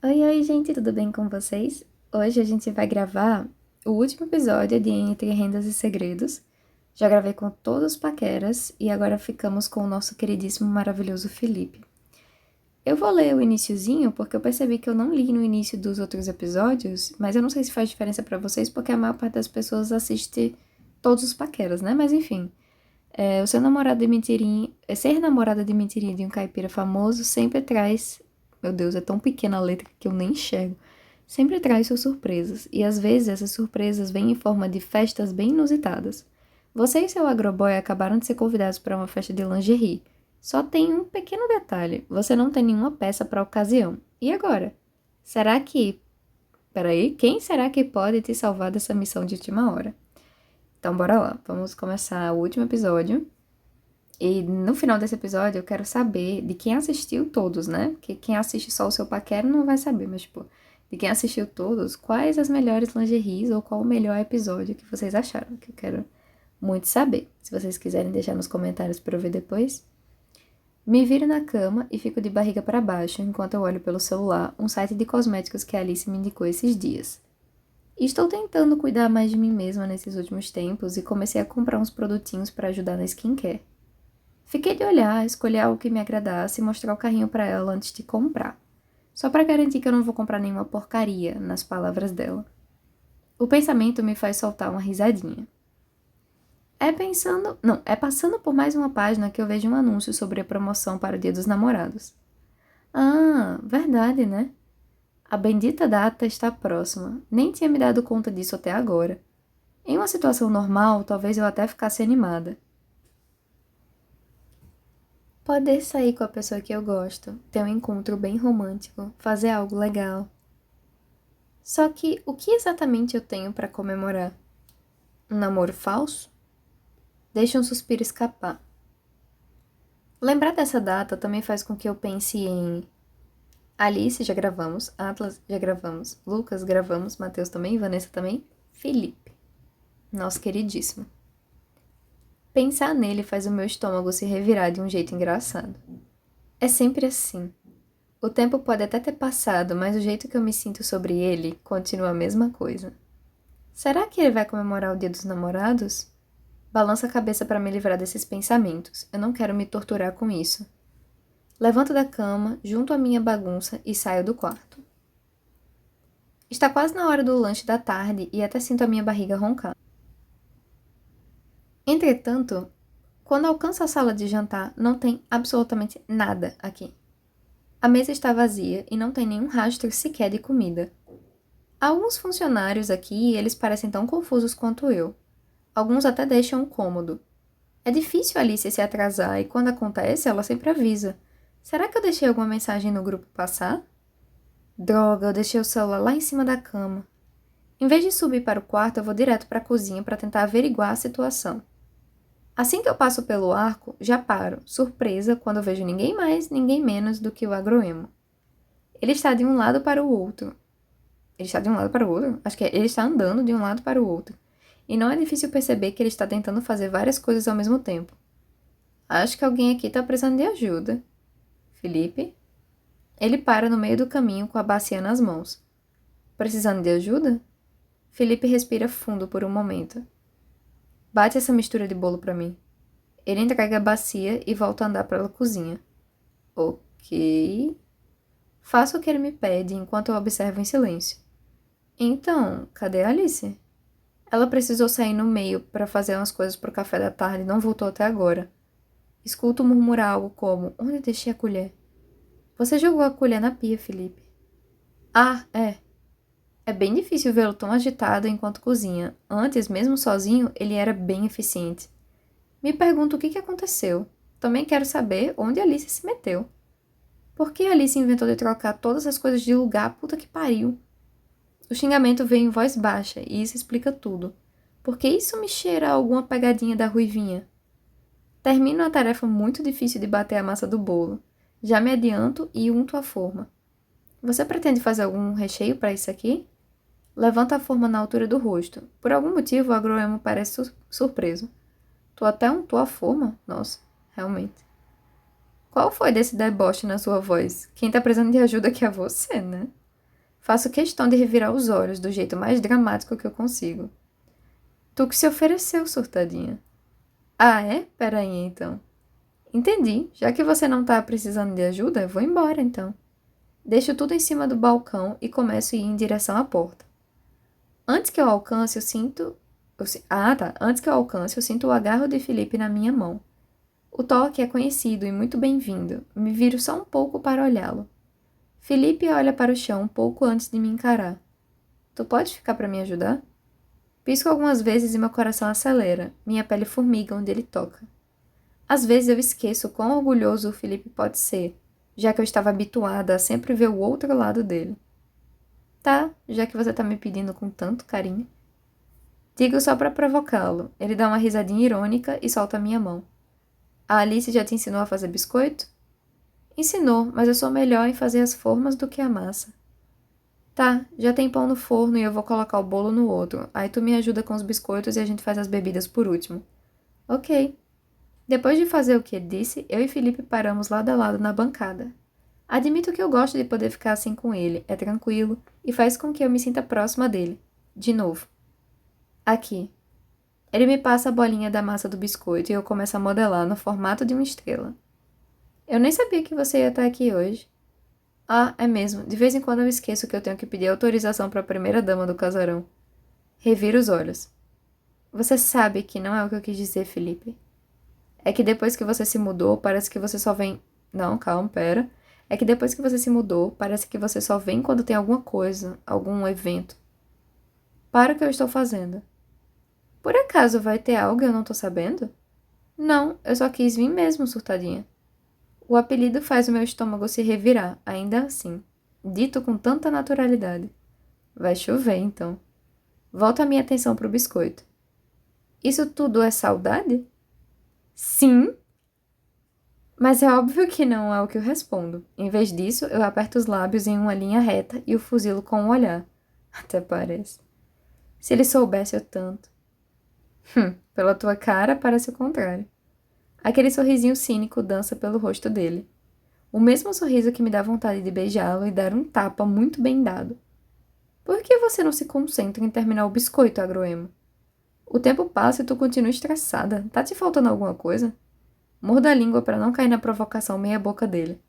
Oi, gente, tudo bem com vocês? Hoje a gente vai gravar o último episódio de Entre Rendas e Segredos. Já gravei com todos os paqueras e agora ficamos com o nosso queridíssimo, maravilhoso Felipe. Eu vou ler o iniciozinho porque eu percebi que eu não li no início dos outros episódios, mas eu não sei se faz diferença pra vocês porque a maior parte das pessoas assiste todos os paqueras, né? Mas enfim, o seu namorado de mentirinha, ser namorada de mentirinha de um caipira famoso sempre traz. Meu Deus, é tão pequena a letra que eu nem enxergo. Sempre traz suas surpresas, e às vezes essas surpresas vêm em forma de festas bem inusitadas. Você e seu agroboy acabaram de ser convidados para uma festa de lingerie. Só tem um pequeno detalhe: você não tem nenhuma peça para a ocasião. E agora? Será que. Peraí, quem será que pode te salvar dessa missão de última hora? Então, bora lá, vamos começar o último episódio. E no final desse episódio eu quero saber de quem assistiu todos, né? Porque quem assiste só o seu paquera não vai saber, mas tipo, de quem assistiu todos, quais as melhores lingeries ou qual o melhor episódio que vocês acharam, que eu quero muito saber. Se vocês quiserem deixar nos comentários para eu ver depois. Me viro na cama e fico de barriga para baixo enquanto eu olho pelo celular um site de cosméticos que a Alice me indicou esses dias. Estou tentando cuidar mais de mim mesma nesses últimos tempos e comecei a comprar uns produtinhos para ajudar na skincare. Fiquei de olhar, escolher algo que me agradasse e mostrar o carrinho para ela antes de comprar. Só para garantir que eu não vou comprar nenhuma porcaria, nas palavras dela. O pensamento me faz soltar uma risadinha. É passando por mais uma página que eu vejo um anúncio sobre a promoção para o Dia dos Namorados. Ah, verdade, né? A bendita data está próxima. Nem tinha me dado conta disso até agora. Em uma situação normal, talvez eu até ficasse animada. Poder sair com a pessoa que eu gosto, ter um encontro bem romântico, fazer algo legal. Só que o que exatamente eu tenho para comemorar? Um namoro falso? Deixa um suspiro escapar. Lembrar dessa data também faz com que eu pense em Alice, já gravamos, Atlas, já gravamos, Lucas, gravamos, Matheus também, Vanessa também, Felipe, nosso queridíssimo. Pensar nele faz o meu estômago se revirar de um jeito engraçado. É sempre assim. O tempo pode até ter passado, mas o jeito que eu me sinto sobre ele continua a mesma coisa. Será que ele vai comemorar o Dia dos Namorados? Balanço a cabeça para me livrar desses pensamentos. Eu não quero me torturar com isso. Levanto da cama, junto a minha bagunça e saio do quarto. Está quase na hora do lanche da tarde e até sinto a minha barriga roncar. Entretanto, quando alcanço a sala de jantar, não tem absolutamente nada aqui. A mesa está vazia e não tem nenhum rastro sequer de comida. Há alguns funcionários aqui e eles parecem tão confusos quanto eu. Alguns até deixam cômodo. É difícil a Alice se atrasar e quando acontece, ela sempre avisa. Será que eu deixei alguma mensagem no grupo passar? Droga, eu deixei o celular lá em cima da cama. Em vez de subir para o quarto, eu vou direto para a cozinha para tentar averiguar a situação. Assim que eu passo pelo arco, já paro, surpresa, quando eu vejo ninguém mais, ninguém menos do que o agroemo. Ele está de um lado para o outro. Ele está de um lado para o outro? Acho que ele está andando de um lado para o outro. E não é difícil perceber que ele está tentando fazer várias coisas ao mesmo tempo. Acho que alguém aqui está precisando de ajuda. Felipe? Ele para no meio do caminho com a bacia nas mãos. Precisando de ajuda? Felipe respira fundo por um momento. Bate essa mistura de bolo para mim. Ele entrega a bacia e volta a andar pela cozinha. Ok. Faço o que ele me pede enquanto eu observo em silêncio. Então, cadê a Alice? Ela precisou sair no meio para fazer umas coisas pro café da tarde e não voltou até agora. Escuto murmurar algo como: onde deixei a colher? Você jogou a colher na pia, Felipe. Ah, é. É bem difícil vê-lo tão agitado enquanto cozinha. Antes, mesmo sozinho, ele era bem eficiente. Me pergunto o que aconteceu. Também quero saber onde Alice se meteu. Por que Alice inventou de trocar todas as coisas de lugar? Puta que pariu. O xingamento veio em voz baixa, e isso explica tudo. Porque isso me cheira a alguma pegadinha da Ruivinha. Termino a tarefa muito difícil de bater a massa do bolo. Já me adianto e unto a forma. Você pretende fazer algum recheio para isso aqui? Levanto a forma na altura do rosto. Por algum motivo, o agroemo parece surpreso. Tu até untou a forma? Nossa, realmente. Qual foi desse deboche na sua voz? Quem tá precisando de ajuda aqui é você, né? Faço questão de revirar os olhos do jeito mais dramático que eu consigo. Tu que se ofereceu, surtadinha. Ah, é? Peraí, então. Entendi. Já que você não tá precisando de ajuda, eu vou embora, então. Deixo tudo em cima do balcão e começo a ir em direção à porta. Antes que eu alcance, eu sinto... Antes que eu alcance, eu sinto o agarro de Felipe na minha mão. O toque é conhecido e muito bem-vindo. Me viro só um pouco para olhá-lo. Felipe olha para o chão um pouco antes de me encarar. Tu pode ficar para me ajudar? Pisco algumas vezes e meu coração acelera. Minha pele formiga onde ele toca. Às vezes eu esqueço quão orgulhoso o Felipe pode ser, já que eu estava habituada a sempre ver o outro lado dele. Tá, já que você tá me pedindo com tanto carinho. Digo só para provocá-lo. Ele dá uma risadinha irônica e solta a minha mão. A Alice já te ensinou a fazer biscoito? Ensinou, mas eu sou melhor em fazer as formas do que a massa. Tá, já tem pão no forno e eu vou colocar o bolo no outro. Aí tu me ajuda com os biscoitos e a gente faz as bebidas por último. Ok. Depois de fazer o que ele disse, eu e Felipe paramos lado a lado na bancada. Admito que eu gosto de poder ficar assim com ele, é tranquilo e faz com que eu me sinta próxima dele. De novo. Aqui. Ele me passa a bolinha da massa do biscoito e eu começo a modelar no formato de uma estrela. Eu nem sabia que você ia estar aqui hoje. Ah, é mesmo. De vez em quando eu esqueço que eu tenho que pedir autorização para a primeira dama do casarão. Reviro os olhos. Você sabe que não é o que eu quis dizer, Felipe. É que depois que você se mudou, parece que você só vem... Não, calma, pera. É que depois que você se mudou, parece que você só vem quando tem alguma coisa, algum evento. Para o que eu estou fazendo. Por acaso vai ter algo e eu não tô sabendo? Não, eu só quis vir mesmo, surtadinha. O apelido faz o meu estômago se revirar, ainda assim. Dito com tanta naturalidade. Vai chover, então. Volto a minha atenção pro biscoito. Isso tudo é saudade? Sim. Mas é óbvio que não é o que eu respondo. Em vez disso, eu aperto os lábios em uma linha reta e o fuzilo com um olhar. Até parece. Se ele soubesse o tanto. Pela tua cara, parece o contrário. Aquele sorrisinho cínico dança pelo rosto dele. O mesmo sorriso que me dá vontade de beijá-lo e dar um tapa muito bem dado. Por que você não se concentra em terminar o biscoito, Agroemo? O tempo passa e tu continua estressada. Tá te faltando alguma coisa? Mordo a língua para não cair na provocação meia-boca dele.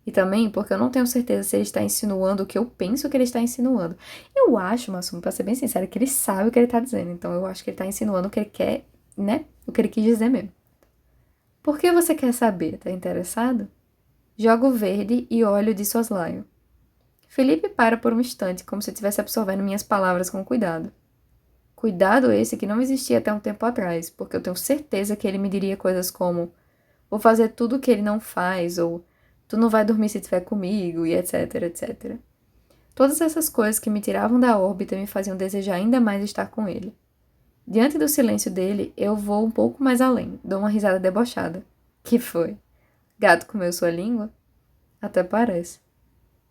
E também porque eu não tenho certeza se ele está insinuando o que eu penso que ele está insinuando. Eu acho, Massumo, pra ser bem sincera, que ele sabe o que ele tá dizendo. Então eu acho que ele tá insinuando o que ele quer, né? O que ele quis dizer mesmo. Por que você quer saber? Tá interessado? Jogo verde e olho de soslaio. Felipe para por um instante, como se estivesse absorvendo minhas palavras com cuidado. Cuidado esse que não existia até um tempo atrás, porque eu tenho certeza que ele me diria coisas como: vou fazer tudo o que ele não faz, ou tu não vai dormir se estiver comigo, e etc, etc. Todas essas coisas que me tiravam da órbita me faziam desejar ainda mais estar com ele. Diante do silêncio dele, eu vou um pouco mais além, dou uma risada debochada. Que foi? Gato comeu sua língua? Até parece.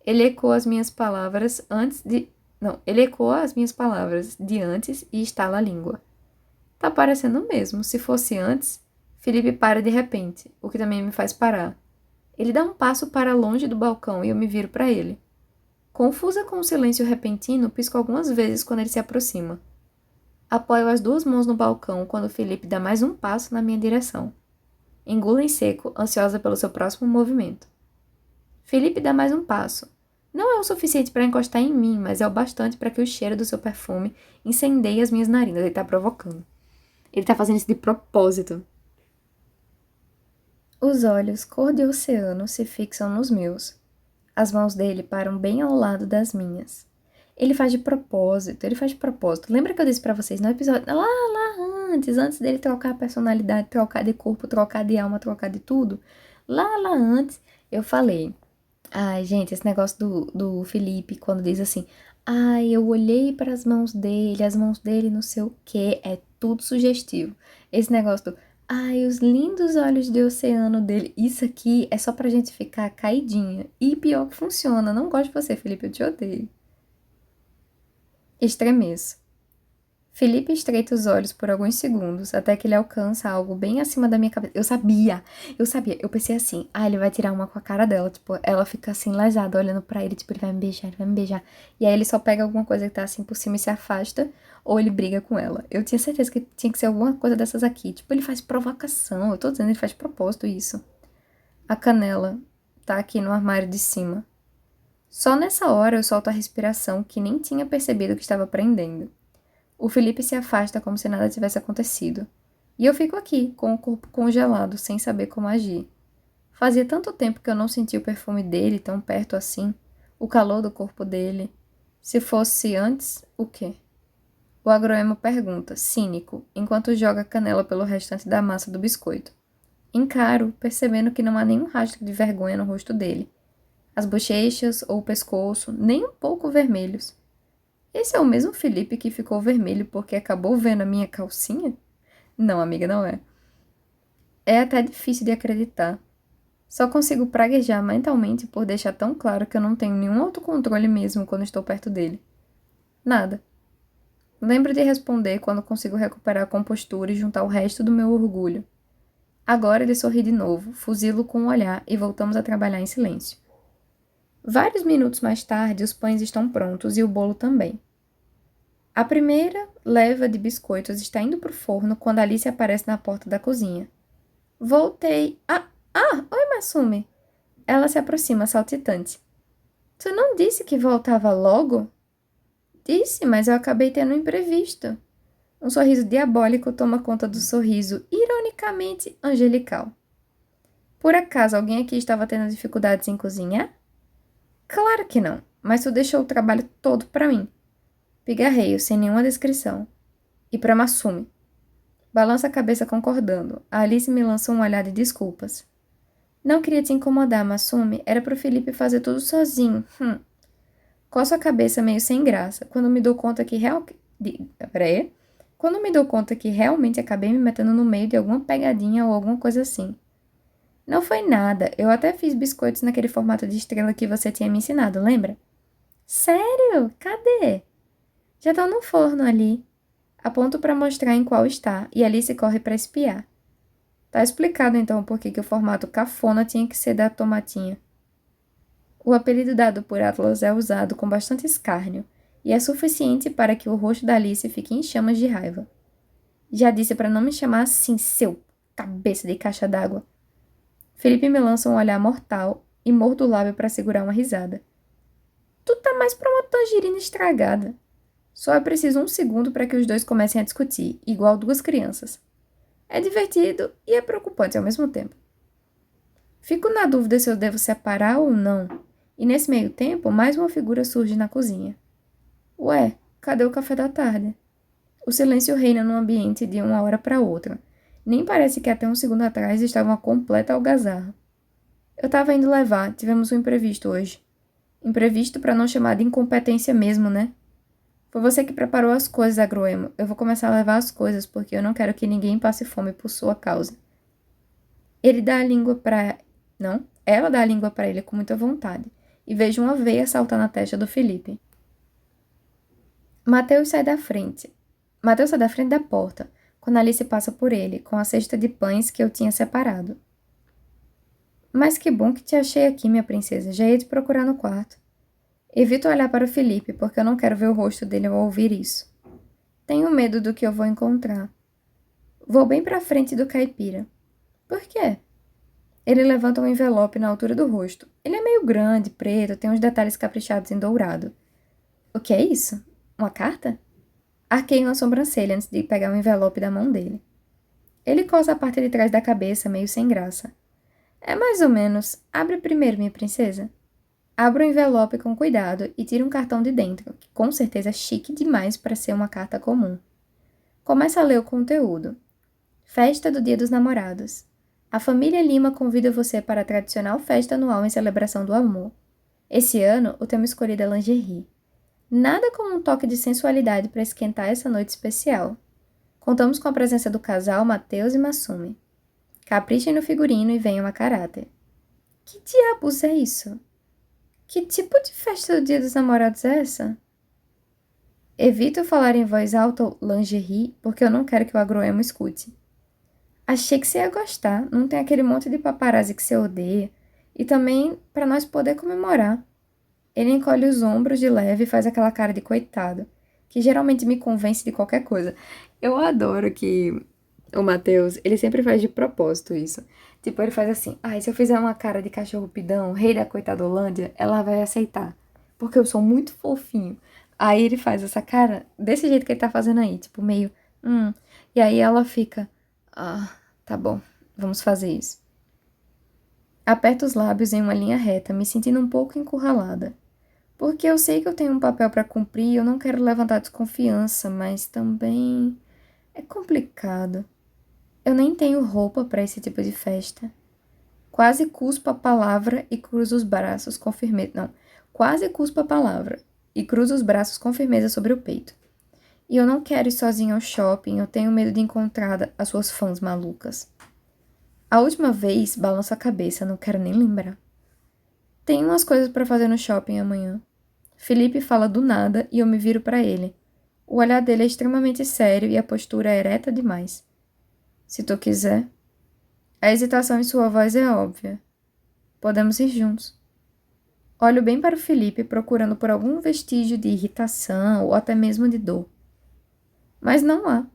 Ele ecoa as minhas palavras antes de... Não, ele ecoa as minhas palavras de antes e estala a língua. Tá parecendo mesmo. Se fosse antes, Felipe para de repente, o que também me faz parar. Ele dá um passo para longe do balcão e eu me viro para ele. Confusa com o silêncio repentino, pisco algumas vezes quando ele se aproxima. Apoio as duas mãos no balcão quando Felipe dá mais um passo na minha direção. Engulo em seco, ansiosa pelo seu próximo movimento. Felipe dá mais um passo. Não é o suficiente para encostar em mim, mas é o bastante para que o cheiro do seu perfume incendeie as minhas narinas. Ele tá provocando. Ele tá fazendo isso de propósito. Os olhos cor de oceano se fixam nos meus. As mãos dele param bem ao lado das minhas. Ele faz de propósito, Lembra que eu disse pra vocês no episódio, lá antes dele trocar a personalidade, trocar de corpo, trocar de alma, trocar de tudo? Lá antes, eu falei, ai, gente, esse negócio do Felipe, quando diz assim, ai, eu olhei para as mãos dele não sei o que, é tudo sugestivo. Esse negócio do, ai, os lindos olhos de oceano dele, isso aqui é só pra gente ficar caidinha. E pior que funciona, não gosto de você, Felipe, eu te odeio. Estremeço. Felipe estreita os olhos por alguns segundos, até que ele alcança algo bem acima da minha cabeça. Eu pensei assim, ele vai tirar uma com a cara dela, tipo, ela fica assim, lesada, olhando pra ele, tipo, ele vai me beijar, ele vai me beijar. E aí ele só pega alguma coisa que tá assim por cima e se afasta, ou ele briga com ela. Eu tinha certeza que tinha que ser alguma coisa dessas aqui. Tipo, ele faz provocação, eu tô dizendo, ele faz de propósito isso. A canela tá aqui no armário de cima. Só nessa hora eu solto a respiração, que nem tinha percebido que estava prendendo. O Felipe se afasta como se nada tivesse acontecido. E eu fico aqui, com o corpo congelado, sem saber como agir. Fazia tanto tempo que eu não sentia o perfume dele tão perto assim, o calor do corpo dele. Se fosse antes, o quê? O agroemo pergunta, cínico, enquanto joga canela pelo restante da massa do biscoito. Encaro, percebendo que não há nenhum rastro de vergonha no rosto dele. As bochechas ou o pescoço, nem um pouco vermelhos. Esse é o mesmo Felipe que ficou vermelho porque acabou vendo a minha calcinha? Não, amiga, não é. É até difícil de acreditar. Só consigo praguejar mentalmente por deixar tão claro que eu não tenho nenhum autocontrole mesmo quando estou perto dele. Nada. Lembro de responder quando consigo recuperar a compostura e juntar o resto do meu orgulho. Agora ele sorri de novo, fuzilo com um olhar e voltamos a trabalhar em silêncio. Vários minutos mais tarde, os pães estão prontos e o bolo também. A primeira leva de biscoitos está indo para o forno quando Alice aparece na porta da cozinha. Voltei. Oi, Masumi. Ela se aproxima, saltitante. Tu não disse que voltava logo? Disse, mas eu acabei tendo um imprevisto. Um sorriso diabólico toma conta do sorriso ironicamente angelical. Por acaso alguém aqui estava tendo dificuldades em cozinhar? Claro que não, mas tu deixou o trabalho todo para mim. Pigarreio, sem nenhuma descrição. E para Masumi. Balança a cabeça concordando. A Alice me lançou um olhar de desculpas. Não queria te incomodar, Masumi. Era pro Felipe fazer tudo sozinho. Coço a cabeça meio sem graça, quando me dou conta que Quando me dou conta que realmente acabei me metendo no meio de alguma pegadinha ou alguma coisa assim. Não foi nada. Eu até fiz biscoitos naquele formato de estrela que você tinha me ensinado, lembra? Sério? Cadê? Já estão no forno ali. Aponto para mostrar em qual está, e Alice corre para espiar. Tá explicado então por que o formato cafona tinha que ser da tomatinha. O apelido dado por Atlas é usado com bastante escárnio, e é suficiente para que o rosto da Alice fique em chamas de raiva. Já disse para não me chamar assim, seu cabeça de caixa d'água. Felipe me lança um olhar mortal e mordo o lábio para segurar uma risada. Tu tá mais pra uma tangerina estragada. Só é preciso um segundo para que os dois comecem a discutir, igual duas crianças. É divertido e é preocupante ao mesmo tempo. Fico na dúvida se eu devo separar ou não, e nesse meio tempo, mais uma figura surge na cozinha. Ué, cadê o café da tarde? O silêncio reina no ambiente de uma hora para outra. Nem parece que até um segundo atrás estava uma completa algazarra. Eu estava indo levar, tivemos um imprevisto hoje. Imprevisto para não chamar de incompetência mesmo, né? Foi você que preparou as coisas, Agroemo. Eu vou começar a levar as coisas, porque eu não quero que ninguém passe fome por sua causa. Ele dá a língua para... Não, ela dá a língua para ele com muita vontade, e vejo uma veia saltar na testa do Felipe. Mateus sai da frente da porta, quando Alice passa por ele, com a cesta de pães que eu tinha separado. Mas que bom que te achei aqui, minha princesa. Já ia te procurar no quarto. Evito olhar para o Felipe, porque eu não quero ver o rosto dele ao ouvir isso. Tenho medo do que eu vou encontrar. Vou bem para a frente do caipira. Por quê? Ele levanta um envelope na altura do rosto. Ele é meio grande, preto, tem uns detalhes caprichados em dourado. O que é isso? Uma carta? Arquei uma sobrancelha antes de pegar o envelope da mão dele. Ele coça a parte de trás da cabeça, meio sem graça. É mais ou menos. Abre primeiro, minha princesa. Abro o envelope com cuidado e tiro um cartão de dentro, que com certeza é chique demais para ser uma carta comum. Começa a ler o conteúdo. Festa do Dia dos Namorados. A família Lima convida você para a tradicional festa anual em celebração do amor. Esse ano, o tema escolhido é lingerie. Nada como um toque de sensualidade para esquentar essa noite especial. Contamos com a presença do casal Mateus e Masumi. Caprichem no figurino e venham a caráter. Que diabos é isso? Que tipo de festa do Dia dos Namorados é essa? Evito falar em voz alta ou lingerie porque eu não quero que o agroemo escute. Achei que você ia gostar, não tem aquele monte de paparazzi que você odeia. E também para nós poder comemorar. Ele encolhe os ombros de leve e faz aquela cara de coitado, que geralmente me convence de qualquer coisa. Eu adoro que o Matheus, ele sempre faz de propósito isso. Tipo, ele faz assim, se eu fizer uma cara de cachorro pidão, rei da coitadolândia, ela vai aceitar. Porque eu sou muito fofinho. Aí ele faz essa cara desse jeito que ele tá fazendo aí, tipo, meio, E aí ela fica, tá bom, vamos fazer isso. Aperto os lábios em uma linha reta, me sentindo um pouco encurralada. Porque eu sei que eu tenho um papel para cumprir e eu não quero levantar desconfiança, mas também é complicado. Eu nem tenho roupa para esse tipo de festa. Quase cuspo a palavra e cruzo os braços com firmeza. Não, quase cuspo a palavra e cruzo os braços com firmeza sobre o peito. E eu não quero ir sozinha ao shopping, eu tenho medo de encontrar as suas fãs malucas. A última vez, balanço a cabeça, não quero nem lembrar. Tenho umas coisas para fazer no shopping amanhã. Felipe fala do nada e eu me viro para ele. O olhar dele é extremamente sério e a postura é ereta demais. Se tu quiser. A hesitação em sua voz é óbvia. Podemos ir juntos. Olho bem para o Felipe, procurando por algum vestígio de irritação ou até mesmo de dor. Mas não há.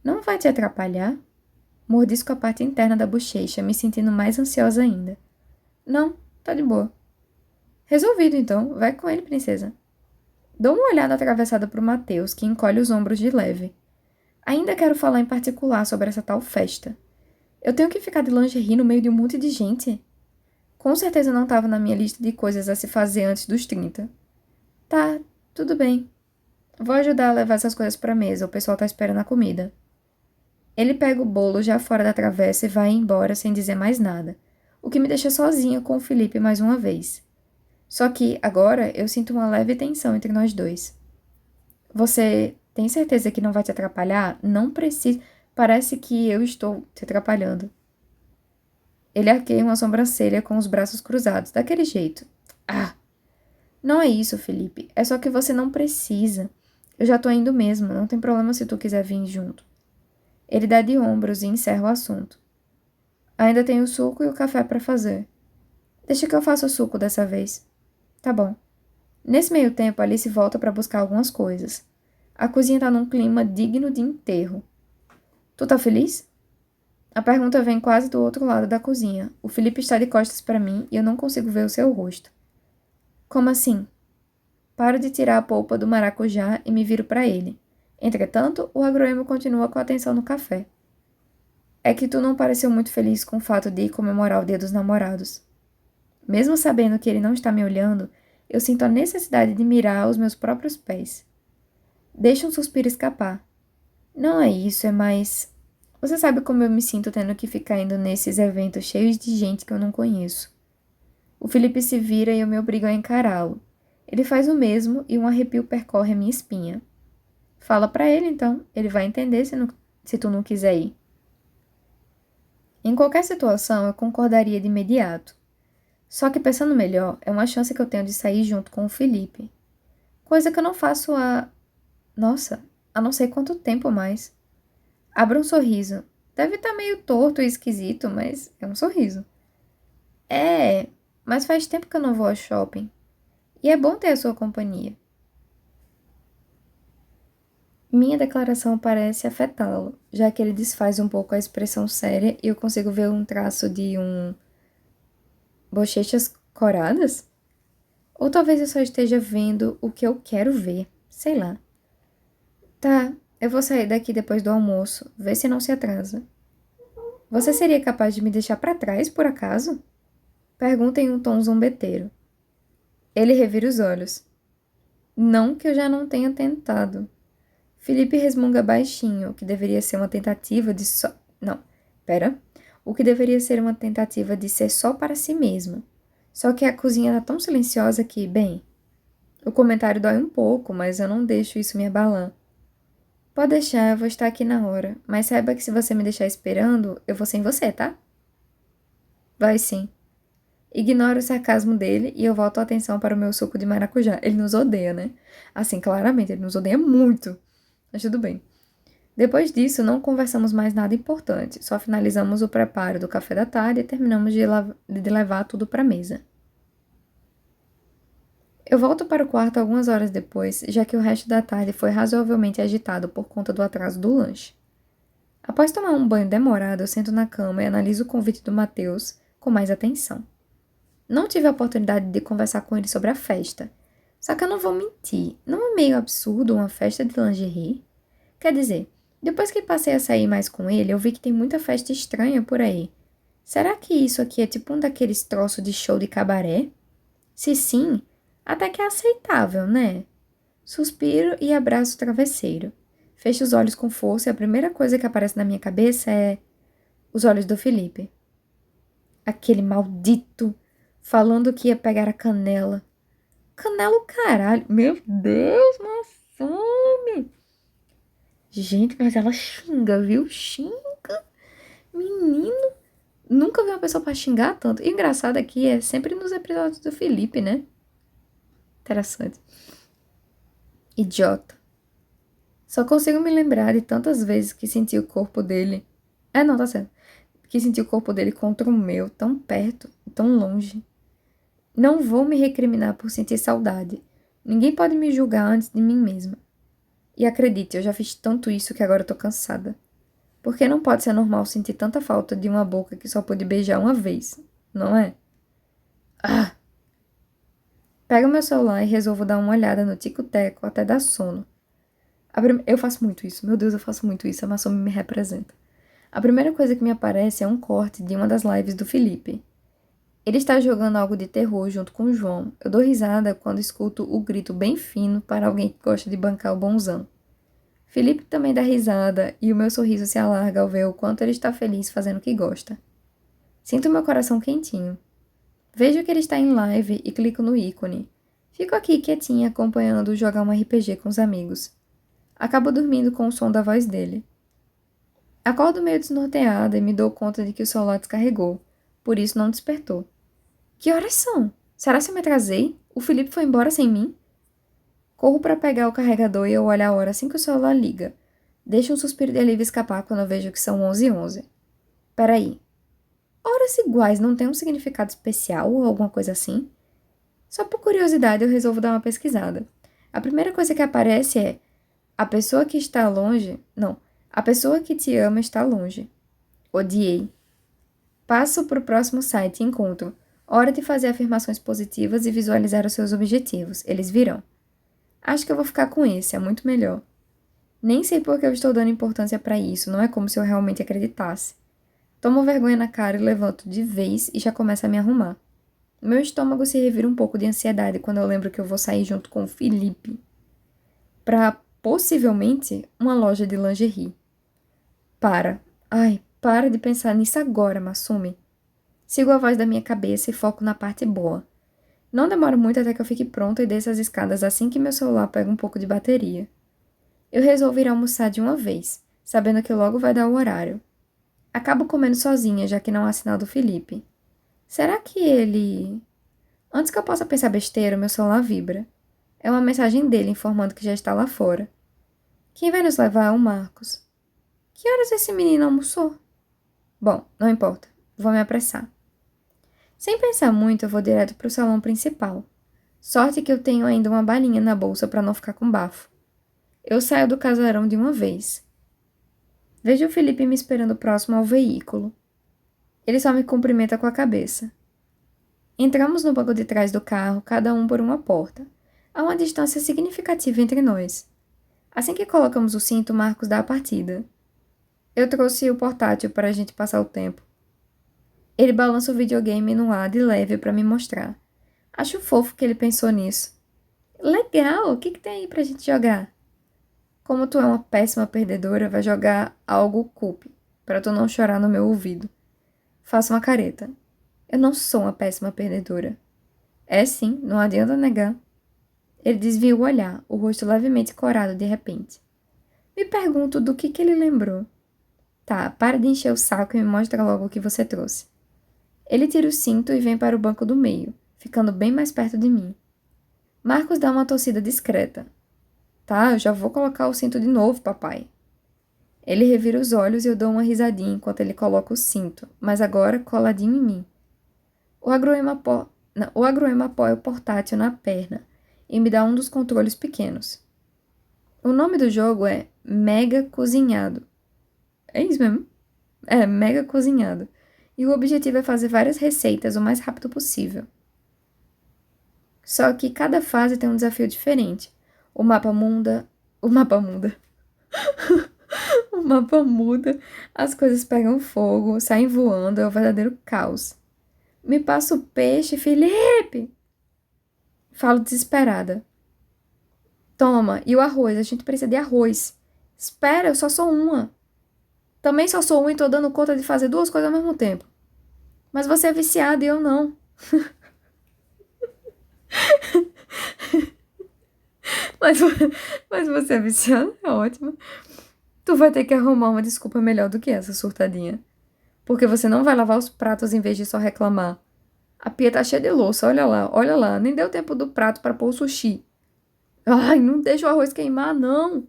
Não vai te atrapalhar? Mordisco a parte interna da bochecha, me sentindo mais ansiosa ainda. Não, tá de boa. Resolvido então, vai com ele, princesa. Dou uma olhada atravessada para o Matheus, que encolhe os ombros de leve. Ainda quero falar em particular sobre essa tal festa. Eu tenho que ficar de lingerie no meio de um monte de gente? Com certeza não estava na minha lista de coisas a se fazer antes dos 30. Tá, tudo bem. Vou ajudar a levar essas coisas para a mesa, o pessoal tá esperando a comida. Ele pega o bolo já fora da travessa e vai embora sem dizer mais nada, o que me deixa sozinha com o Felipe mais uma vez. Só que, agora, eu sinto uma leve tensão entre nós dois. Você tem certeza que não vai te atrapalhar? Não precisa. Parece que eu estou te atrapalhando. Ele arqueia uma sobrancelha com os braços cruzados, daquele jeito. Não é isso, Felipe. É só que você não precisa. Eu já tô indo mesmo, não tem problema se tu quiser vir junto. Ele dá de ombros e encerra o assunto. Ainda tenho o suco e o café para fazer. Deixa que eu faça o suco dessa vez. Tá bom. Nesse meio tempo, Alice volta para buscar algumas coisas. A cozinha tá num clima digno de enterro. Tu tá feliz? A pergunta vem quase do outro lado da cozinha. O Felipe está de costas para mim e eu não consigo ver o seu rosto. Como assim? Paro de tirar a polpa do maracujá e me viro para ele. Entretanto, o agroemo continua com a atenção no café. É que tu não pareceu muito feliz com o fato de ir comemorar o Dia dos Namorados. Mesmo sabendo que ele não está me olhando, eu sinto a necessidade de mirar os meus próprios pés. Deixo um suspiro escapar. Não é isso, é mais... Você sabe como eu me sinto tendo que ficar indo nesses eventos cheios de gente que eu não conheço. O Felipe se vira e eu me obrigo a encará-lo. Ele faz o mesmo e um arrepio percorre a minha espinha. Fala pra ele, então. Ele vai entender se tu não quiser ir. Em qualquer situação, eu concordaria de imediato. Só que pensando melhor, é uma chance que eu tenho de sair junto com o Felipe. Coisa que eu não faço Nossa, há não sei quanto tempo mais. Abro um sorriso. Deve estar meio torto e esquisito, mas é um sorriso. Mas faz tempo que eu não vou ao shopping. E é bom ter a sua companhia. Minha declaração parece afetá-lo, já que ele desfaz um pouco a expressão séria e eu consigo ver um traço de bochechas coradas? Ou talvez eu só esteja vendo o que eu quero ver, sei lá. Tá, eu vou sair daqui depois do almoço, ver se não se atrasa. Você seria capaz de me deixar para trás, por acaso? Pergunta em um tom zombeteiro. Ele revira os olhos. Não que eu já não tenha tentado. Felipe resmunga baixinho, o que deveria ser uma tentativa de só... Não, pera. O que deveria ser uma tentativa de ser só para si mesmo. Só que a cozinha tá tão silenciosa que, bem... O comentário dói um pouco, mas eu não deixo isso me abalar. Pode deixar, eu vou estar aqui na hora. Mas saiba que se você me deixar esperando, eu vou sem você, tá? Vai sim. Ignoro o sarcasmo dele e eu volto a atenção para o meu suco de maracujá. Ele nos odeia, né? Assim, claramente, ele nos odeia muito. Mas tudo bem. Depois disso, não conversamos mais nada importante. Só finalizamos o preparo do café da tarde e terminamos de levar tudo para a mesa. Eu volto para o quarto algumas horas depois, já que o resto da tarde foi razoavelmente agitado por conta do atraso do lanche. Após tomar um banho demorado, eu sento na cama e analiso o convite do Matheus com mais atenção. Não tive a oportunidade de conversar com ele sobre a festa. Só que eu não vou mentir, não é meio absurdo uma festa de lingerie? Quer dizer, depois que passei a sair mais com ele, eu vi que tem muita festa estranha por aí. Será que isso aqui é tipo um daqueles troços de show de cabaré? Se sim, até que é aceitável, né? Suspiro e abraço o travesseiro. Fecho os olhos com força e a primeira coisa que aparece na minha cabeça é os olhos do Felipe. Aquele maldito falando que ia pegar a Canela. Canela o caralho. Meu Deus, Massumi. Gente, mas ela xinga, viu? Xinga. Menino. Nunca vi uma pessoa pra xingar tanto. E o engraçado aqui é sempre nos episódios do Felipe, né? Interessante. Idiota. Só consigo me lembrar de tantas vezes que senti o corpo dele. Não, tá certo. Que senti o corpo dele contra o meu, tão perto e tão longe. Não vou me recriminar por sentir saudade. Ninguém pode me julgar antes de mim mesma. E acredite, eu já fiz tanto isso que agora eu tô cansada. Porque não pode ser normal sentir tanta falta de uma boca que só pude beijar uma vez, não é? Ah! Pego meu celular e resolvo dar uma olhada no tico-teco até dar sono. Eu faço muito isso, meu Deus, eu faço muito isso, a Massumi me representa. A primeira coisa que me aparece é um corte de uma das lives do Felipe. Ele está jogando algo de terror junto com o João. Eu dou risada quando escuto o grito bem fino para alguém que gosta de bancar o bonzão. Felipe também dá risada e o meu sorriso se alarga ao ver o quanto ele está feliz fazendo o que gosta. Sinto meu coração quentinho. Vejo que ele está em live e clico no ícone. Fico aqui quietinha acompanhando jogar um RPG com os amigos. Acabo dormindo com o som da voz dele. Acordo meio desnorteada e me dou conta de que o celular descarregou, por isso não despertou. Que horas são? Será que eu me atrasei? O Felipe foi embora sem mim? Corro para pegar o carregador e eu olho a hora assim que o celular liga. Deixo um suspiro de alívio escapar quando eu vejo que são 11h11. Peraí. Horas iguais não tem um significado especial ou alguma coisa assim? Só por curiosidade eu resolvo dar uma pesquisada. A primeira coisa que aparece é: a pessoa que está longe... Não. A pessoa que te ama está longe. Odiei. Passo para o próximo site e encontro. Hora de fazer afirmações positivas e visualizar os seus objetivos. Eles virão. Acho que eu vou ficar com esse, é muito melhor. Nem sei por que eu estou dando importância para isso, não é como se eu realmente acreditasse. Tomo vergonha na cara e levanto de vez e já começo a me arrumar. Meu estômago se revira um pouco de ansiedade quando eu lembro que eu vou sair junto com o Felipe para, possivelmente, uma loja de lingerie. Para de pensar nisso agora, Massumi. Sigo a voz da minha cabeça e foco na parte boa. Não demora muito até que eu fique pronta e desça as escadas assim que meu celular pega um pouco de bateria. Eu resolvo ir almoçar de uma vez, sabendo que logo vai dar o horário. Acabo comendo sozinha, já que não há sinal do Felipe. Será que ele... Antes que eu possa pensar besteira, meu celular vibra. É uma mensagem dele informando que já está lá fora. Quem vai nos levar é o Marcos. Que horas esse menino almoçou? Bom, não importa. Vou me apressar. Sem pensar muito, eu vou direto para o salão principal. Sorte que eu tenho ainda uma balinha na bolsa para não ficar com bafo. Eu saio do casarão de uma vez. Vejo o Felipe me esperando próximo ao veículo. Ele só me cumprimenta com a cabeça. Entramos no banco de trás do carro, cada um por uma porta. Há uma distância significativa entre nós. Assim que colocamos o cinto, Marcos dá a partida. Eu trouxe o portátil para a gente passar o tempo. Ele balança o videogame no ar de leve para me mostrar. Acho fofo que ele pensou nisso. Legal, o que tem aí pra gente jogar? Como tu é uma péssima perdedora, vai jogar algo culpe, para tu não chorar no meu ouvido. Faço uma careta. Eu não sou uma péssima perdedora. É sim, não adianta negar. Ele desvia o olhar, o rosto levemente corado de repente. Me pergunto do que ele lembrou. Tá, para de encher o saco e me mostra logo o que você trouxe. Ele tira o cinto e vem para o banco do meio, ficando bem mais perto de mim. Marcos dá uma tossida discreta. Tá, eu já vou colocar o cinto de novo, papai. Ele revira os olhos e eu dou uma risadinha enquanto ele coloca o cinto, mas agora coladinho em mim. O Agroema apoia o portátil na perna e me dá um dos controles pequenos. O nome do jogo é Mega Cozinhado. É isso mesmo? É, Mega Cozinhado. E o objetivo é fazer várias receitas o mais rápido possível. Só que cada fase tem um desafio diferente. O mapa muda. O mapa muda. O mapa muda, as coisas pegam fogo, saem voando, é o verdadeiro caos. Me passa o peixe, Felipe! Falo desesperada. Toma, e o arroz? A gente precisa de arroz. Espera, eu só sou uma. Também só sou uma e tô dando conta de fazer duas coisas ao mesmo tempo. Mas você é viciada e eu não. Mas, mas você é viciada? É ótimo. Tu vai ter que arrumar uma desculpa melhor do que essa, surtadinha. Porque você não vai lavar os pratos em vez de só reclamar. A pia tá cheia de louça, olha lá. Nem deu tempo do prato para pôr o sushi. Ai, não deixa o arroz queimar, não.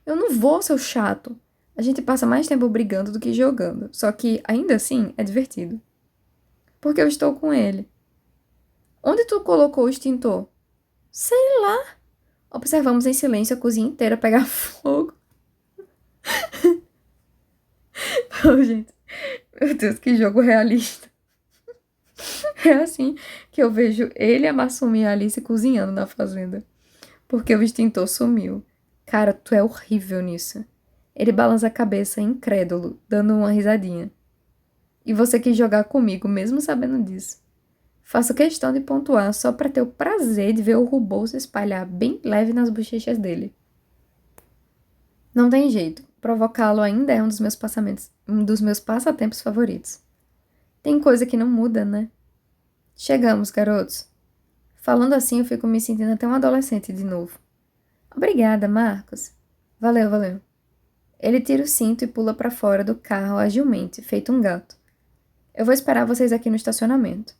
Eu não vou, seu chato. A gente passa mais tempo brigando do que jogando. Só que, ainda assim, é divertido. Porque eu estou com ele. Onde tu colocou o extintor? Sei lá. Observamos em silêncio a cozinha inteira pegar fogo. Oh, gente. Meu Deus, que jogo realista. É assim que eu vejo ele, a Massumi e a Alice cozinhando na fazenda. Porque o extintor sumiu. Cara, tu é horrível nisso. Ele balança a cabeça incrédulo, dando uma risadinha. E você quis jogar comigo, mesmo sabendo disso. Faço questão de pontuar só pra ter o prazer de ver o rubor se espalhar bem leve nas bochechas dele. Não tem jeito, provocá-lo ainda é um dos meus passatempos favoritos. Tem coisa que não muda, né? Chegamos, garotos. Falando assim, eu fico me sentindo até um adolescente de novo. Obrigada, Marcos. Valeu. Ele tira o cinto e pula pra fora do carro agilmente, feito um gato. Eu vou esperar vocês aqui no estacionamento.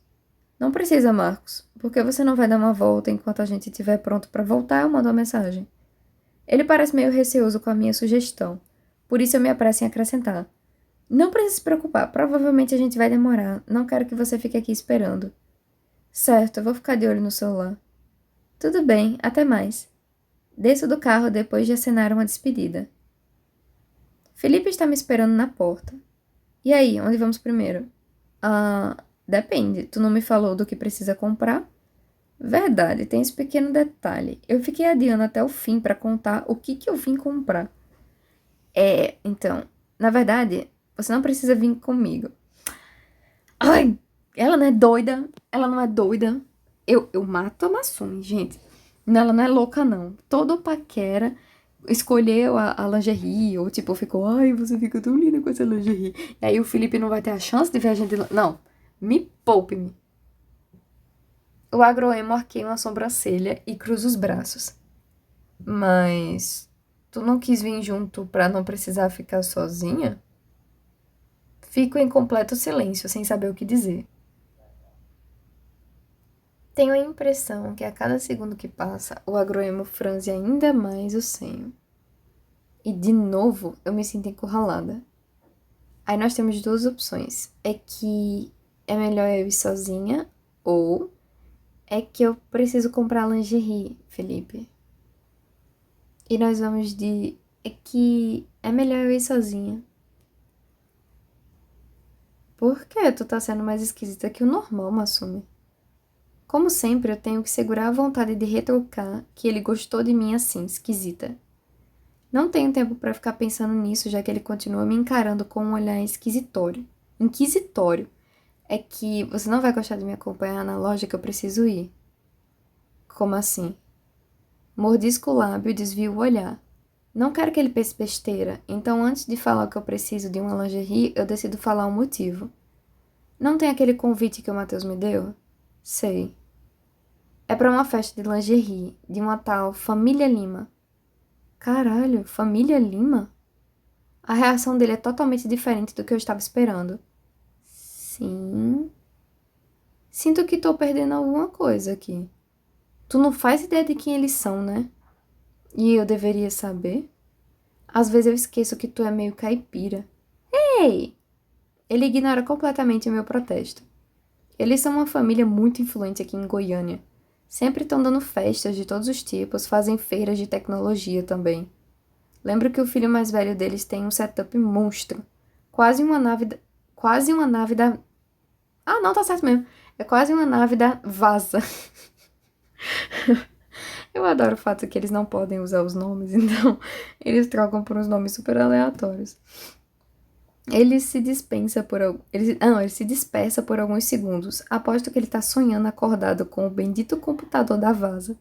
Não precisa, Marcos. Por que você não vai dar uma volta enquanto a gente estiver pronto pra voltar? Eu mando uma mensagem. Ele parece meio receoso com a minha sugestão. Por isso eu me apresso em acrescentar. Não precisa se preocupar. Provavelmente a gente vai demorar. Não quero que você fique aqui esperando. Certo, eu vou ficar de olho no celular. Tudo bem, até mais. Desço do carro depois de acenar uma despedida. Felipe está me esperando na porta. E aí, onde vamos primeiro? Depende. Tu não me falou do que precisa comprar? Verdade, tem esse pequeno detalhe. Eu fiquei adiando até o fim para contar o que eu vim comprar. Então, na verdade, você não precisa vir comigo. Ai, ela não é doida. Eu mato a Massumi, gente. Ela não é louca, não. Todo paquera escolheu a lingerie, ou tipo, ficou, ai, você fica tão linda com essa lingerie. E aí o Felipe não vai ter a chance de ver a gente. Não, me poupe-me. O agroemo arqueia uma sobrancelha e cruza os braços. Mas tu não quis vir junto pra não precisar ficar sozinha? Fico em completo silêncio, sem saber o que dizer. Tenho a impressão que a cada segundo que passa, o agroemo franze ainda mais o senho. E de novo eu me sinto encurralada. Aí nós temos duas opções. É que é melhor eu ir sozinha ou é que eu preciso comprar lingerie, Felipe. E nós vamos de é que é melhor eu ir sozinha. Por que tu tá sendo mais esquisita que o normal, Massumi? Como sempre, eu tenho que segurar a vontade de retrucar que ele gostou de mim assim, esquisita. Não tenho tempo pra ficar pensando nisso, já que ele continua me encarando com um olhar esquisitório. Inquisitório. É que você não vai gostar de me acompanhar na loja que eu preciso ir. Como assim? Mordisco o lábio e desvio o olhar. Não quero que ele pense besteira, então antes de falar que eu preciso de uma lingerie, eu decido falar o motivo. Não tem aquele convite que o Matheus me deu? Sei. É pra uma festa de lingerie, de uma tal Família Lima. Caralho, Família Lima? A reação dele é totalmente diferente do que eu estava esperando. Sim. Sinto que tô perdendo alguma coisa aqui. Tu não faz ideia de quem eles são, né? E eu deveria saber? Às vezes eu esqueço que tu é meio caipira. Ei! Ele ignora completamente o meu protesto. Eles são uma família muito influente aqui em Goiânia. Sempre estão dando festas de todos os tipos, fazem feiras de tecnologia também. Lembro que o filho mais velho deles tem um setup monstro. Quase uma nave da... Ah, não, tá certo mesmo. É quase uma nave da Vaza. Eu adoro o fato que eles não podem usar os nomes, então eles trocam por uns nomes super aleatórios. Ele se dispensa por ele se dispersa por alguns segundos. Aposto que ele tá sonhando acordado com o bendito computador da Vaza.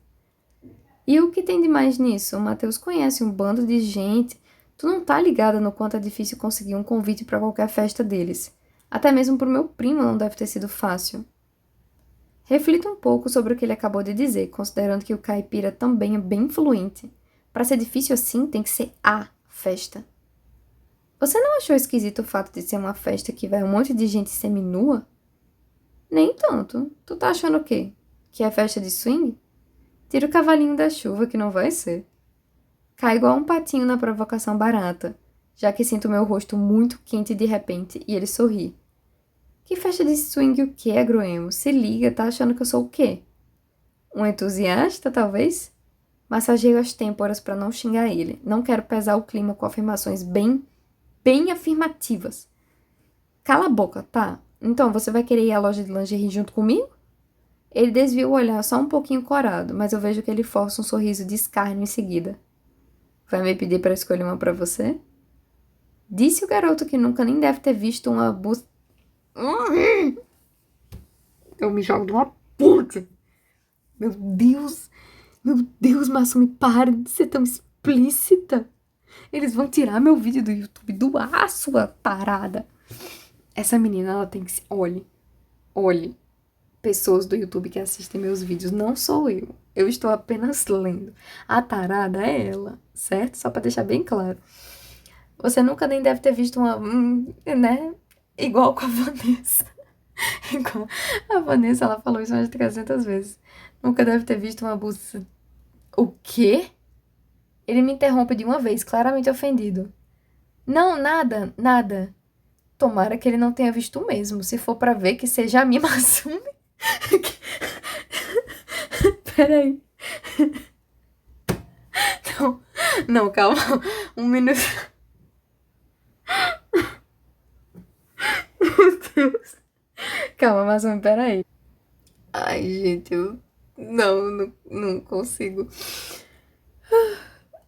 E o que tem de mais nisso? O Matheus conhece um bando de gente. Tu não tá ligada no quanto é difícil conseguir um convite pra qualquer festa deles. Até mesmo pro meu primo não deve ter sido fácil. Reflita um pouco sobre o que ele acabou de dizer, considerando que o caipira também é bem influente. Para ser difícil assim, tem que ser a festa. Você não achou esquisito o fato de ser uma festa que vai um monte de gente seminua? Nem tanto. Tu tá achando o quê? Que é festa de swing? Tira o cavalinho da chuva que não vai ser. Cai igual um patinho na provocação barata, já que sinto meu rosto muito quente de repente e ele sorri. Que festa de swing o quê, Agroemo? Se liga, tá achando que eu sou o quê? Um entusiasta, talvez? Massageio as têmporas para não xingar ele. Não quero pesar o clima com afirmações bem afirmativas. Cala a boca, tá? Então, você vai querer ir à loja de lingerie junto comigo? Ele desvia o olhar só um pouquinho corado, mas eu vejo que ele força um sorriso de escárnio em seguida. Vai me pedir para escolher uma para você? Disse o garoto que nunca nem deve ter visto uma Eu me jogo de uma puta. Meu Deus, Masumi, para de ser tão explícita. Eles vão tirar meu vídeo do YouTube do ar, sua parada. Essa menina, ela tem que se... Olhe. Pessoas do YouTube que assistem meus vídeos, não sou eu. Eu estou apenas lendo. A tarada é ela, certo? Só pra deixar bem claro. Você nunca nem deve ter visto uma... né? Igual com a Vanessa. Igual a Vanessa, ela falou isso umas 300 vezes. Nunca deve ter visto uma buceta. O quê? Ele me interrompe de uma vez, claramente ofendido. Não, nada, nada. Tomara que ele não tenha visto mesmo. Se for pra ver, que seja a minha Masumi. Peraí. Não, não, calma. Um minuto. Meu Deus. Calma, Masumi, peraí. Ai, gente, eu não consigo.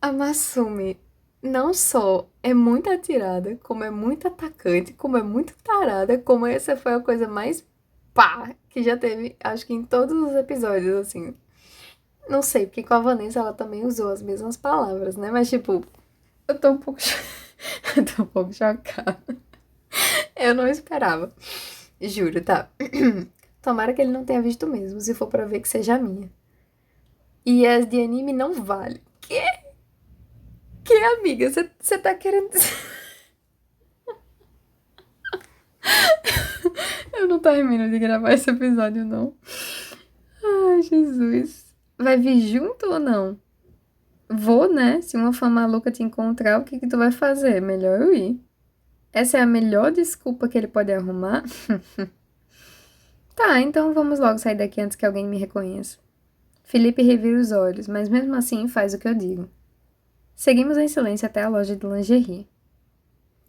A Masumi não só é muito atirada, como é muito atacante, como é muito tarada, como essa foi a coisa mais pá que já teve, acho que em todos os episódios, assim. Não sei, porque com a Vanessa ela também usou as mesmas palavras, né? Mas, tipo, eu tô um pouco, eu tô um pouco chocada. Eu não esperava. Juro, tá? Tomara que ele não tenha visto mesmo, se for pra ver que seja a minha. E as de anime não vale. Que, amiga? Você tá querendo dizer... Eu não termino de gravar esse episódio, não. Ai, Jesus. Vai vir junto ou não? Vou, né? Se uma fã maluca te encontrar, o que que tu vai fazer? Melhor eu ir. Essa é a melhor desculpa que ele pode arrumar? Tá, então vamos logo sair daqui antes que alguém me reconheça. Felipe revira os olhos, mas mesmo assim faz o que eu digo. Seguimos em silêncio até a loja de lingerie.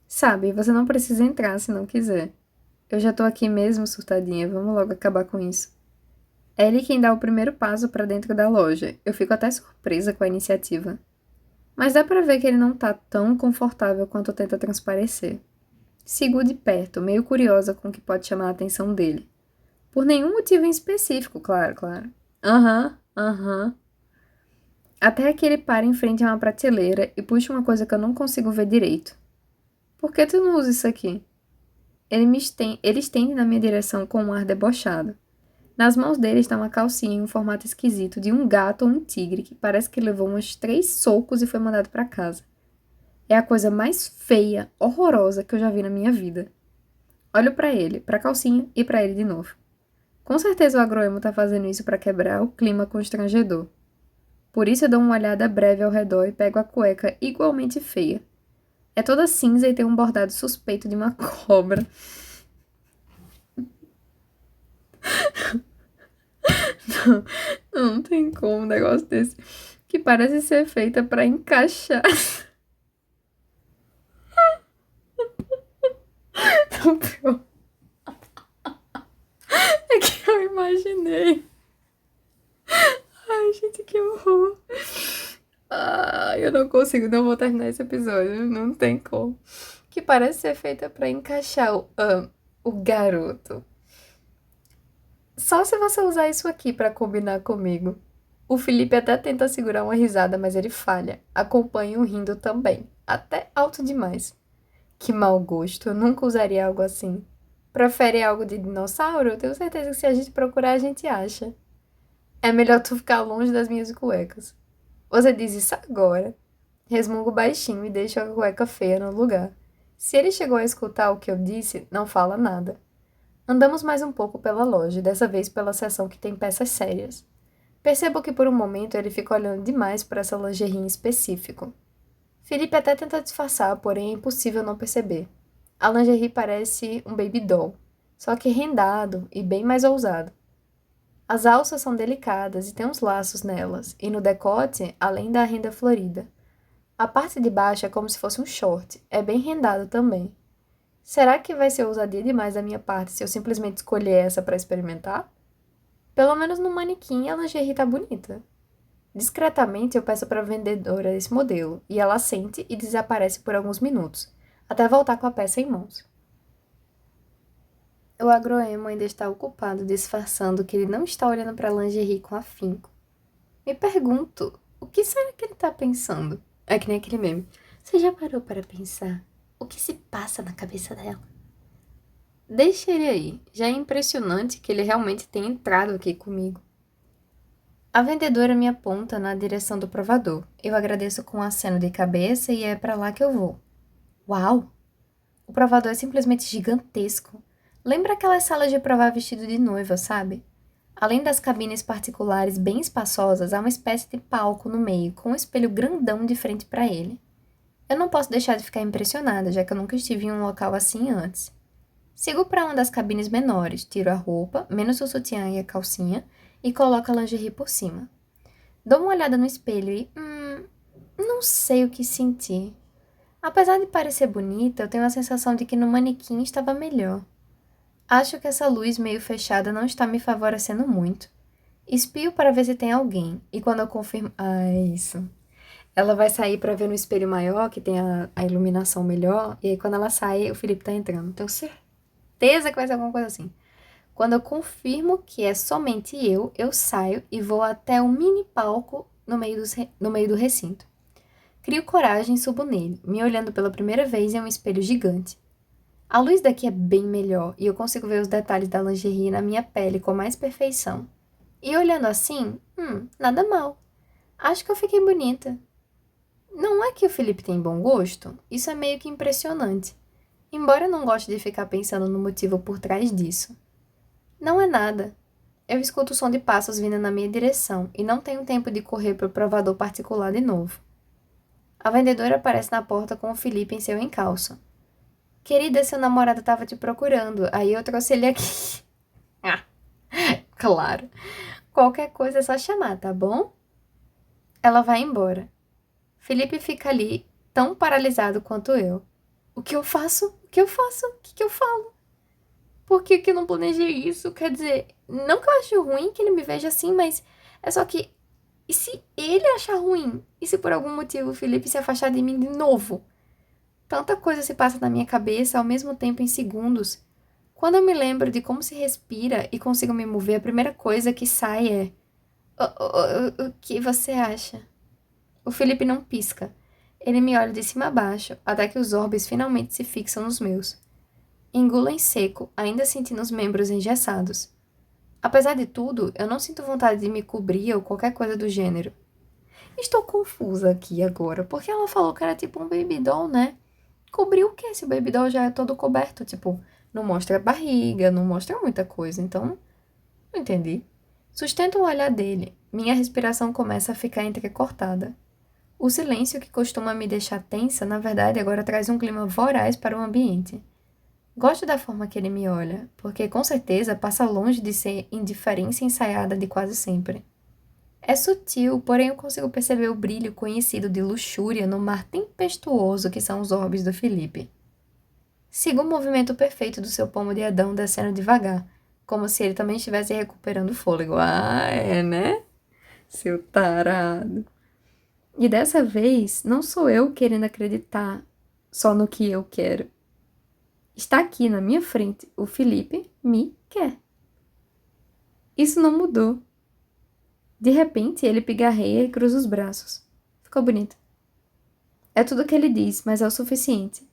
Sabe, você não precisa entrar se não quiser. Eu já tô aqui mesmo, surtadinha, vamos logo acabar com isso. É ele quem dá o primeiro passo pra dentro da loja. Eu fico até surpresa com a iniciativa. Mas dá pra ver que ele não tá tão confortável quanto tenta transparecer. Sigo de perto, meio curiosa com o que pode chamar a atenção dele. Por nenhum motivo em específico, claro. Aham. Até que ele para em frente a uma prateleira e puxa uma coisa que eu não consigo ver direito. Por que tu não usa isso aqui? Ele estende na minha direção com um ar debochado. Nas mãos dele está uma calcinha em um formato esquisito de um gato ou um tigre que parece que levou uns 3 socos e foi mandado para casa. É a coisa mais feia, horrorosa que eu já vi na minha vida. Olho para ele, para a calcinha e para ele de novo. Com certeza o agroemo tá fazendo isso pra quebrar o clima constrangedor. Por isso eu dou uma olhada breve ao redor e pego a cueca igualmente feia. É toda cinza e tem um bordado suspeito de uma cobra. Não tem como um negócio desse. Que parece ser feita pra encaixar. Não, pior. É que eu imaginei. Ai, gente, que horror. Ai, eu não consigo, não vou terminar esse episódio. Não tem como. Que parece ser feita pra encaixar o garoto. Só se você usar isso aqui pra combinar comigo. O Felipe até tenta segurar uma risada, mas ele falha. Acompanho rindo também. Até alto demais. Que mau gosto, eu nunca usaria algo assim. Prefere algo de dinossauro? Eu tenho certeza que se a gente procurar, a gente acha. É melhor tu ficar longe das minhas cuecas. Você diz isso agora. Resmungo baixinho e deixo a cueca feia no lugar. Se ele chegou a escutar o que eu disse, não fala nada. Andamos mais um pouco pela loja, dessa vez pela seção que tem peças sérias. Percebo que por um momento ele fica olhando demais para essa lingerie em específico. Felipe até tenta disfarçar, porém é impossível não perceber. A lingerie parece um baby doll, só que rendado e bem mais ousado. As alças são delicadas e tem uns laços nelas, e no decote, além da renda florida. A parte de baixo é como se fosse um short, é bem rendado também. Será que vai ser ousadia demais da minha parte se eu simplesmente escolher essa para experimentar? Pelo menos no manequim a lingerie tá bonita. Discretamente eu peço para a vendedora esse modelo, e ela assente e desaparece por alguns minutos, até voltar com a peça em mãos. O agroemo ainda está ocupado disfarçando que ele não está olhando para a lingerie com afinco. Me pergunto, o que será que ele está pensando? É que nem aquele meme. Você já parou para pensar o que se passa na cabeça dela? Deixa ele aí. Já é impressionante que ele realmente tenha entrado aqui comigo. A vendedora me aponta na direção do provador. Eu agradeço com um aceno de cabeça e é para lá que eu vou. Uau! O provador é simplesmente gigantesco. Lembra aquelas salas de provar vestido de noiva, sabe? Além das cabines particulares bem espaçosas, há uma espécie de palco no meio, com um espelho grandão de frente para ele. Eu não posso deixar de ficar impressionada, já que eu nunca estive em um local assim antes. Sigo para uma das cabines menores, tiro a roupa, menos o sutiã e a calcinha, e coloco a lingerie por cima. Dou uma olhada no espelho e, não sei o que sentir. Apesar de parecer bonita, eu tenho a sensação de que no manequim estava melhor. Acho que essa luz meio fechada não está me favorecendo muito. Espio para ver se tem alguém, e quando eu confirmo... Ah, é isso. Ela vai sair para ver no espelho maior, que tem a iluminação melhor, e aí quando ela sai, o Felipe tá entrando. Tenho certeza que vai ser alguma coisa assim. Quando eu confirmo que é somente eu saio e vou até o mini palco no meio do recinto. Crio coragem e subo nele, me olhando pela primeira vez em um espelho gigante. A luz daqui é bem melhor e eu consigo ver os detalhes da lingerie na minha pele com mais perfeição. E olhando assim, nada mal. Acho que eu fiquei bonita. Não é que o Felipe tem bom gosto? Isso é meio que impressionante. Embora eu não goste de ficar pensando no motivo por trás disso. Não é nada. Eu escuto o som de passos vindo na minha direção e não tenho tempo de correr para o provador particular de novo. A vendedora aparece na porta com o Felipe em seu encalço. Querida, seu namorado estava te procurando, aí eu trouxe ele aqui. Ah, claro. Qualquer coisa é só chamar, tá bom? Ela vai embora. Felipe fica ali, tão paralisado quanto eu. O que eu faço? O que eu faço? O que eu falo? Por que que eu não planejei isso? Quer dizer, não que eu ache ruim que ele me veja assim, mas é só que... E se ele achar ruim? E se por algum motivo o Felipe se afastar de mim de novo? Tanta coisa se passa na minha cabeça ao mesmo tempo em segundos. Quando eu me lembro de como se respira e consigo me mover, a primeira coisa que sai é... O que você acha? O Felipe não pisca. Ele me olha de cima a baixo, até que os orbes finalmente se fixam nos meus. Engulo em seco, ainda sentindo os membros engessados. Apesar de tudo, eu não sinto vontade de me cobrir ou qualquer coisa do gênero. Estou confusa aqui agora, porque ela falou que era tipo um baby doll, né? Cobrir o quê se o baby doll já é todo coberto? Tipo, não mostra a barriga, não mostra muita coisa, então... Não entendi. Sustento o olhar dele. Minha respiração começa a ficar entrecortada. O silêncio que costuma me deixar tensa, na verdade, agora traz um clima voraz para o ambiente. Gosto da forma que ele me olha, porque com certeza passa longe de ser indiferença ensaiada de quase sempre. É sutil, porém eu consigo perceber o brilho conhecido de luxúria no mar tempestuoso que são os orbes do Felipe. Sigo o movimento perfeito do seu pomo de Adão descendo devagar, como se ele também estivesse recuperando o fôlego. Ah, é, né? Seu tarado. E dessa vez, não sou eu querendo acreditar só no que eu quero. Está aqui na minha frente. O Felipe me quer. Isso não mudou. De repente, ele pigarreia e cruza os braços. Ficou bonito. É tudo o que ele diz, mas é o suficiente.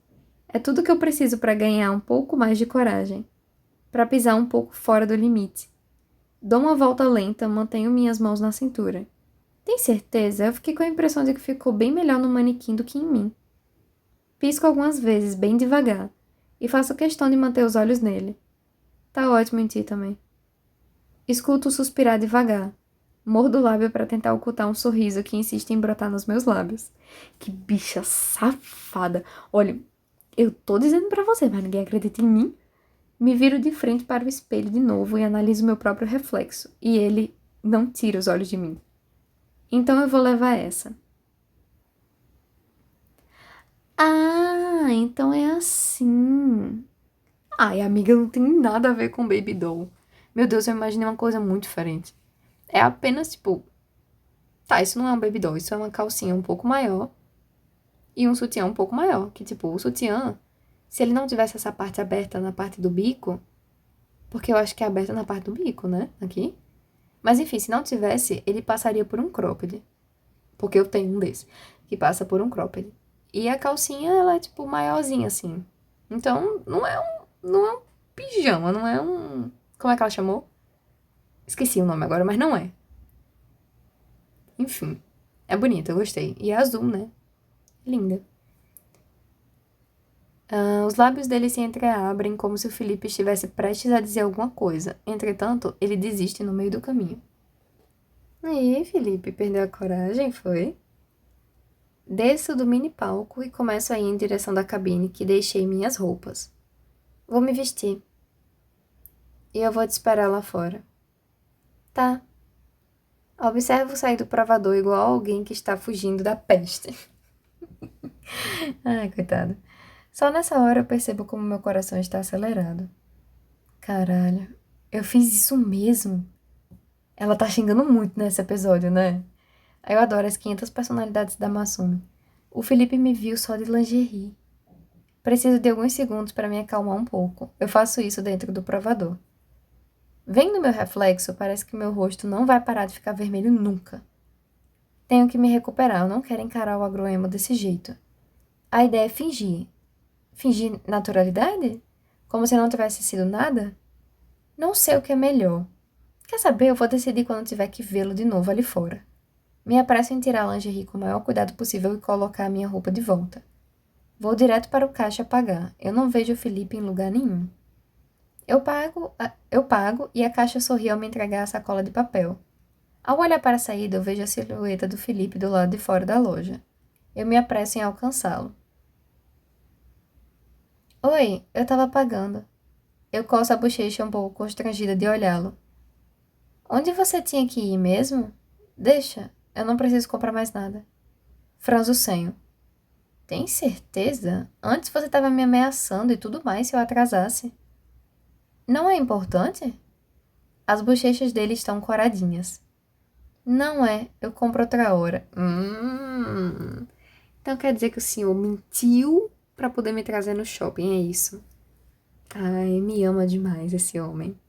É tudo que eu preciso para ganhar um pouco mais de coragem. Para pisar um pouco fora do limite. Dou uma volta lenta, mantenho minhas mãos na cintura. Tem certeza? Eu fiquei com a impressão de que ficou bem melhor no manequim do que em mim. Pisco algumas vezes, bem devagar, e faço questão de manter os olhos nele. Tá ótimo em ti também. Escuto suspirar devagar. Mordo o lábio para tentar ocultar um sorriso que insiste em brotar nos meus lábios. Que bicha safada! Olha, eu tô dizendo pra você, mas ninguém acredita em mim. Me viro de frente para o espelho de novo e analiso meu próprio reflexo. E ele não tira os olhos de mim. Então eu vou levar essa. Ah, então é assim. Ai, amiga, não tem nada a ver com Baby Doll. Meu Deus, eu imaginei uma coisa muito diferente. É apenas, tipo... Tá, isso não é um Baby Doll, isso é uma calcinha um pouco maior e um sutiã um pouco maior. Que, tipo, o sutiã, se ele não tivesse essa parte aberta na parte do bico... Porque eu acho que é aberta na parte do bico, né? Aqui. Mas, enfim, se não tivesse, ele passaria por um cropped. Porque eu tenho um desse, que passa por um cropped. E a calcinha, ela é, tipo, maiorzinha, assim. Então, não é um pijama, não é um... Como é que ela chamou? Esqueci o nome agora, mas não é. Enfim, é bonita, eu gostei. E é azul, né? Linda. Os lábios dele se entreabrem como se o Felipe estivesse prestes a dizer alguma coisa. Entretanto, ele desiste no meio do caminho. E Felipe perdeu a coragem, foi? Desço do mini palco e começo a ir em direção da cabine que deixei minhas roupas. Vou me vestir. E eu vou te esperar lá fora. Tá. Observo sair do provador igual alguém que está fugindo da peste. Ai, coitado. Só nessa hora eu percebo como meu coração está acelerado. Caralho, eu fiz isso mesmo? Ela tá xingando muito nesse episódio, né? Eu adoro as 500 personalidades da Masumi. O Felipe me viu só de lingerie. Preciso de alguns segundos para me acalmar um pouco. Eu faço isso dentro do provador. Vendo meu reflexo, parece que meu rosto não vai parar de ficar vermelho nunca. Tenho que me recuperar, eu não quero encarar o agroemo desse jeito. A ideia é fingir. Fingir naturalidade? Como se não tivesse sido nada? Não sei o que é melhor. Quer saber? Eu vou decidir quando tiver que vê-lo de novo ali fora. Me apresso em tirar a lingerie com o maior cuidado possível e colocar a minha roupa de volta. Vou direto para o caixa pagar. Eu não vejo o Felipe em lugar nenhum. Eu pago e a caixa sorri ao me entregar a sacola de papel. Ao olhar para a saída, eu vejo a silhueta do Felipe do lado de fora da loja. Eu me apresso em alcançá-lo. Oi, eu tava pagando. Eu coço a bochecha um pouco constrangida de olhá-lo. Onde você tinha que ir mesmo? Deixa, eu não preciso comprar mais nada. Franzo o senho. Tem certeza? Antes você estava me ameaçando e tudo mais se eu atrasasse. Não é importante? As bochechas dele estão coradinhas. Não é, eu compro outra hora. Então quer dizer que o senhor mentiu para poder me trazer no shopping, é isso? Ai, me ama demais esse homem.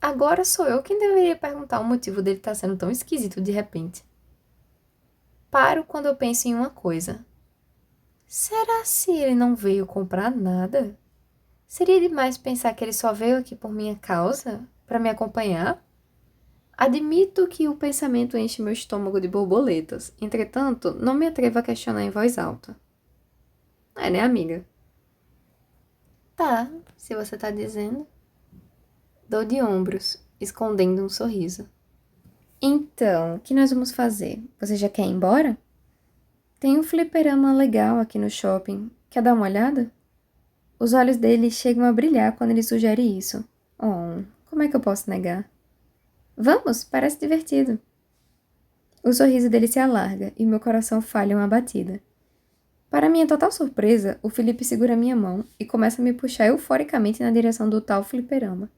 Agora sou eu quem deveria perguntar o motivo dele estar sendo tão esquisito de repente. Paro quando eu penso em uma coisa. Será se ele não veio comprar nada? Seria demais pensar que ele só veio aqui por minha causa, para me acompanhar? Admito que o pensamento enche meu estômago de borboletas. Entretanto, não me atrevo a questionar em voz alta. É, né, amiga? Tá, se você tá dizendo. Dou de ombros. escondendo um sorriso. Então, o que nós vamos fazer? Você já quer ir embora? Tem um fliperama legal aqui no shopping. Quer dar uma olhada? Os olhos dele chegam a brilhar quando ele sugere isso. Oh, como é que eu posso negar? Vamos, parece divertido. O sorriso dele se alarga e meu coração falha uma batida. Para minha total surpresa, o Felipe segura minha mão e começa a me puxar euforicamente na direção do tal fliperama.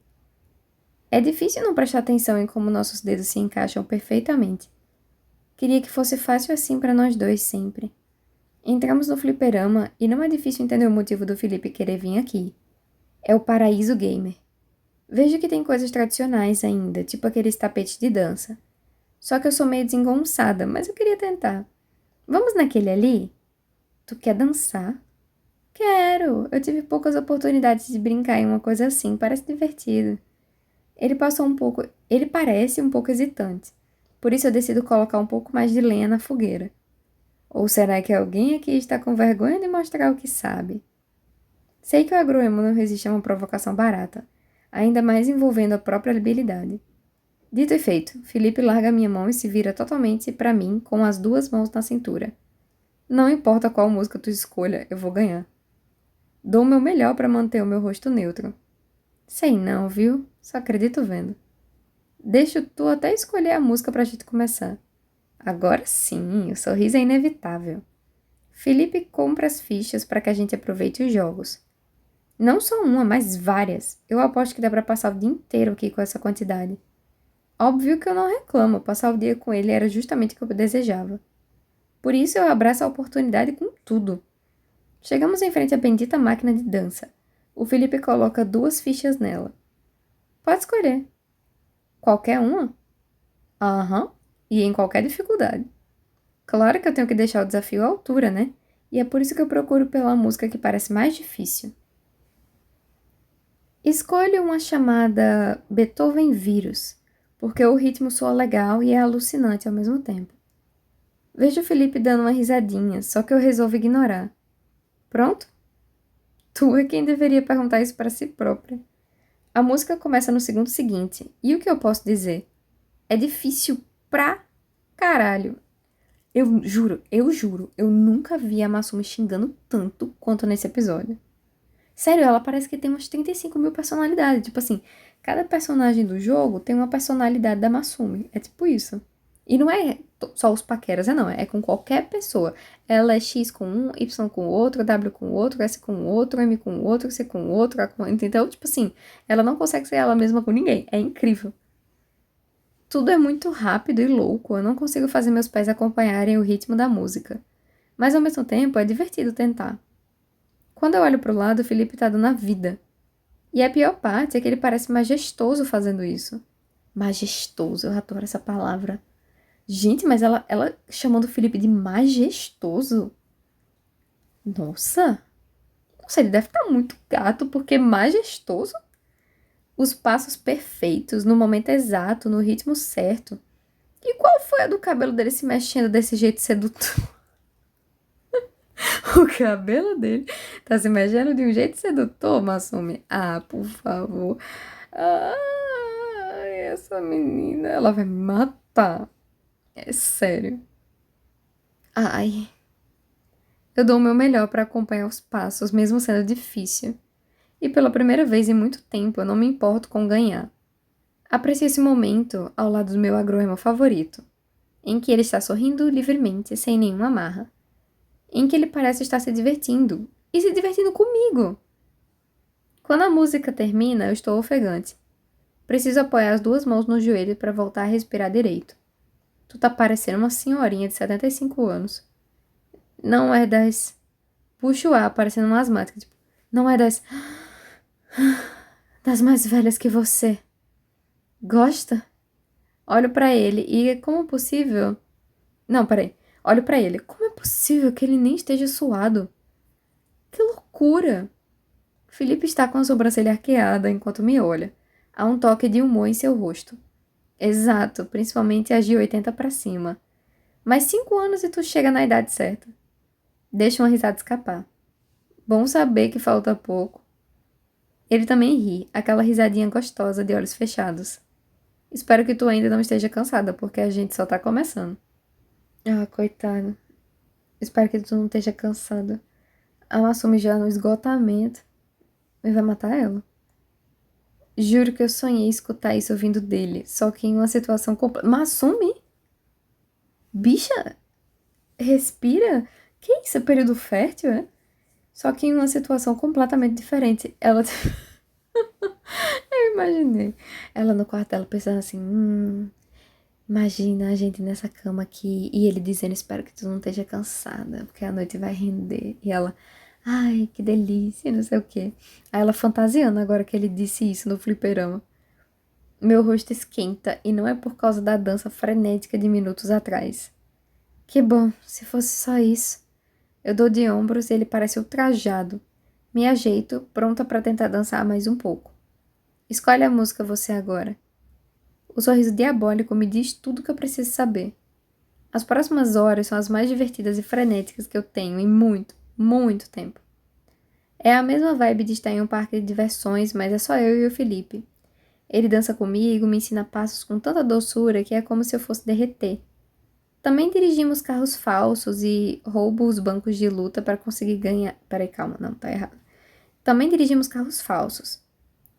É difícil não prestar atenção em como nossos dedos se encaixam perfeitamente. Queria que fosse fácil assim para nós dois sempre. Entramos no fliperama e não é difícil entender o motivo do Felipe querer vir aqui. É o paraíso gamer. Vejo que tem coisas tradicionais ainda, tipo aqueles tapetes de dança. Só que eu sou meio desengonçada, mas eu queria tentar. Vamos naquele ali? Tu quer dançar? Quero! Eu tive poucas oportunidades de brincar em uma coisa assim, parece divertido. Ele parece um pouco hesitante. Por isso eu decido colocar um pouco mais de lenha na fogueira. Ou será que alguém aqui está com vergonha de mostrar o que sabe? Sei que o agrônomo não resiste a uma provocação barata, ainda mais envolvendo a própria habilidade. Dito e feito, Felipe larga minha mão e se vira totalmente para mim com as duas mãos na cintura. Não importa qual música tu escolha, eu vou ganhar. Dou o meu melhor para manter o meu rosto neutro. Sei não, viu? Só acredito vendo. Deixo tu até escolher a música pra gente começar. Agora sim, o sorriso é inevitável. Felipe compra as fichas para que a gente aproveite os jogos. Não só uma, mas várias. Eu aposto que dá pra passar o dia inteiro aqui com essa quantidade. Óbvio que eu não reclamo, passar o dia com ele era justamente o que eu desejava. Por isso eu abraço a oportunidade com tudo. Chegamos em frente à bendita máquina de dança. O Felipe coloca 2 fichas nela. Pode escolher. Qualquer uma? Aham. E em qualquer dificuldade. Claro que eu tenho que deixar o desafio à altura, né? E é por isso que eu procuro pela música que parece mais difícil. Escolho uma chamada Beethoven Vírus, porque o ritmo soa legal e é alucinante ao mesmo tempo. Vejo o Felipe dando uma risadinha, só que eu resolvo ignorar. Pronto? Tu é quem deveria perguntar isso para si própria. A música começa no segundo seguinte, e o que eu posso dizer? É difícil pra caralho. Eu juro, eu nunca vi a Masumi xingando tanto quanto nesse episódio. Sério, ela parece que tem umas 35 mil personalidades. Tipo assim, cada personagem do jogo tem uma personalidade da Masumi. É tipo isso. E não é só os paqueras, não. É com qualquer pessoa. Ela é X com um, Y com outro, W com outro, S com outro, M com outro, C com outro, A com... Então, tipo assim, ela não consegue ser ela mesma com ninguém. É incrível. Tudo é muito rápido e louco. Eu não consigo fazer meus pés acompanharem o ritmo da música. Mas ao mesmo tempo, é divertido tentar. Quando eu olho pro lado, o Felipe tá dando a vida. E a pior parte é que ele parece majestoso fazendo isso. Majestoso, eu adoro essa palavra. Gente, mas ela chamando o Felipe de majestoso? Nossa! Nossa, ele deve estar muito gato, porque majestoso? Os passos perfeitos, no momento exato, no ritmo certo. E qual foi a do cabelo dele se mexendo desse jeito sedutor? O cabelo dele tá se mexendo de um jeito sedutor, Masumi. Ah, por favor. Ai, essa menina, ela vai me matar. É sério. Ai. Eu dou o meu melhor pra acompanhar os passos, mesmo sendo difícil. E pela primeira vez em muito tempo, eu não me importo com ganhar. Aprecio esse momento ao lado do meu agrônomo favorito, em que ele está sorrindo livremente, sem nenhuma amarra. Em que ele parece estar se divertindo, e se divertindo comigo. Quando a música termina, eu estou ofegante. Preciso apoiar as 2 mãos no joelho para voltar a respirar direito. Tu tá parecendo uma senhorinha de 75 anos. Não é das... Puxo o ar, parecendo uma asmática. Tipo, não é das... Das mais velhas que você. Gosta? Olho pra ele e é como possível... Não, peraí. Olho pra ele. Como é possível que ele nem esteja suado? Que loucura! Felipe está com a sobrancelha arqueada enquanto me olha. Há um toque de humor em seu rosto. Exato, principalmente as de 80 pra cima. Mais 5 anos e tu chega na idade certa. Deixa uma risada escapar. Bom saber que falta pouco. Ele também ri, aquela risadinha gostosa de olhos fechados. Espero que tu ainda não esteja cansada, porque a gente só tá começando. Ah, coitada. Espero que tu não esteja cansada. A Masumi já no esgotamento. Ele vai matar ela. Juro que eu sonhei escutar isso ouvindo dele, só que em uma situação completa. Masumi? Bicha, respira? Que isso? É período fértil, é? Só que em uma situação completamente diferente. Ela. Eu imaginei. Ela no quarto dela pensando assim: imagina a gente nessa cama aqui e ele dizendo: espero que tu não esteja cansada, porque a noite vai render. E ela: ai, que delícia, não sei o quê. Aí ela fantasiando agora que ele disse isso no fliperama. Meu rosto esquenta e não é por causa da dança frenética de minutos atrás. Que bom, se fosse só isso. Eu dou de ombros e ele parece ultrajado. Me ajeito, pronta para tentar dançar mais um pouco. Escolhe a música você agora. O sorriso diabólico me diz tudo o que eu preciso saber. As próximas horas são as mais divertidas e frenéticas que eu tenho em muito, muito tempo. É a mesma vibe de estar em um parque de diversões, mas é só eu e o Felipe. Ele dança comigo, me ensina passos com tanta doçura que é como se eu fosse derreter. Também dirigimos carros falsos e roubo os bancos de luta para conseguir ganhar. Peraí, calma, não, tá errado. Também dirigimos carros falsos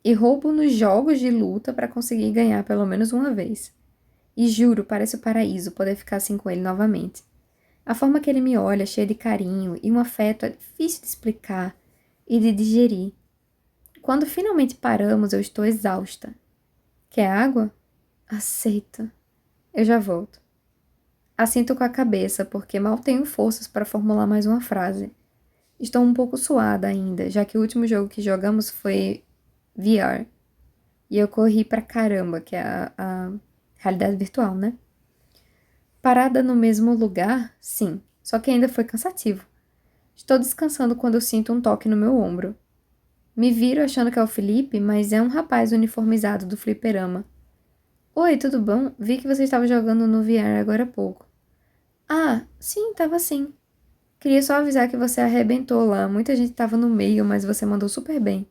e roubo nos jogos de luta para conseguir ganhar pelo menos uma vez. E juro, parece o paraíso poder ficar assim com ele novamente. A forma que ele me olha, cheia de carinho e um afeto é difícil de explicar e de digerir. Quando finalmente paramos, eu estou exausta. Quer água? Aceita. Eu já volto. Assinto com a cabeça, porque mal tenho forças para formular mais uma frase. Estou um pouco suada ainda, já que o último jogo que jogamos foi VR. E eu corri pra caramba, que é a realidade virtual, né? Parada no mesmo lugar, sim, só que ainda foi cansativo. Estou descansando quando eu sinto um toque no meu ombro. Me viro achando que é o Felipe, mas é um rapaz uniformizado do fliperama. Oi, tudo bom? Vi que você estava jogando no VR agora há pouco. Ah, sim, tava sim. Queria só avisar que você arrebentou lá. Muita gente tava no meio, mas você mandou super bem.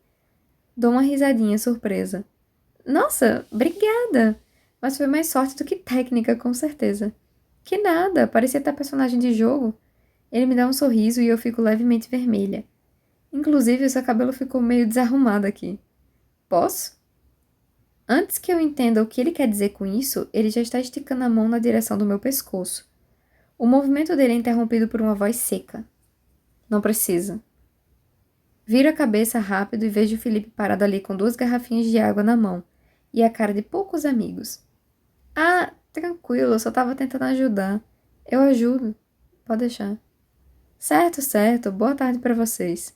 Dou uma risadinha surpresa. Nossa, obrigada! Mas foi mais sorte do que técnica, com certeza. Que nada, parecia até personagem de jogo. Ele me dá um sorriso e eu fico levemente vermelha. Inclusive, o seu cabelo ficou meio desarrumado aqui. Posso? Antes que eu entenda o que ele quer dizer com isso, ele já está esticando a mão na direção do meu pescoço. O movimento dele é interrompido por uma voz seca. Não precisa. Viro a cabeça rápido e vejo o Felipe parado ali com 2 garrafinhas de água na mão e a cara de poucos amigos. Ah, tranquilo, eu só tava tentando ajudar. Eu ajudo. Pode deixar. Certo, certo. Boa tarde para vocês.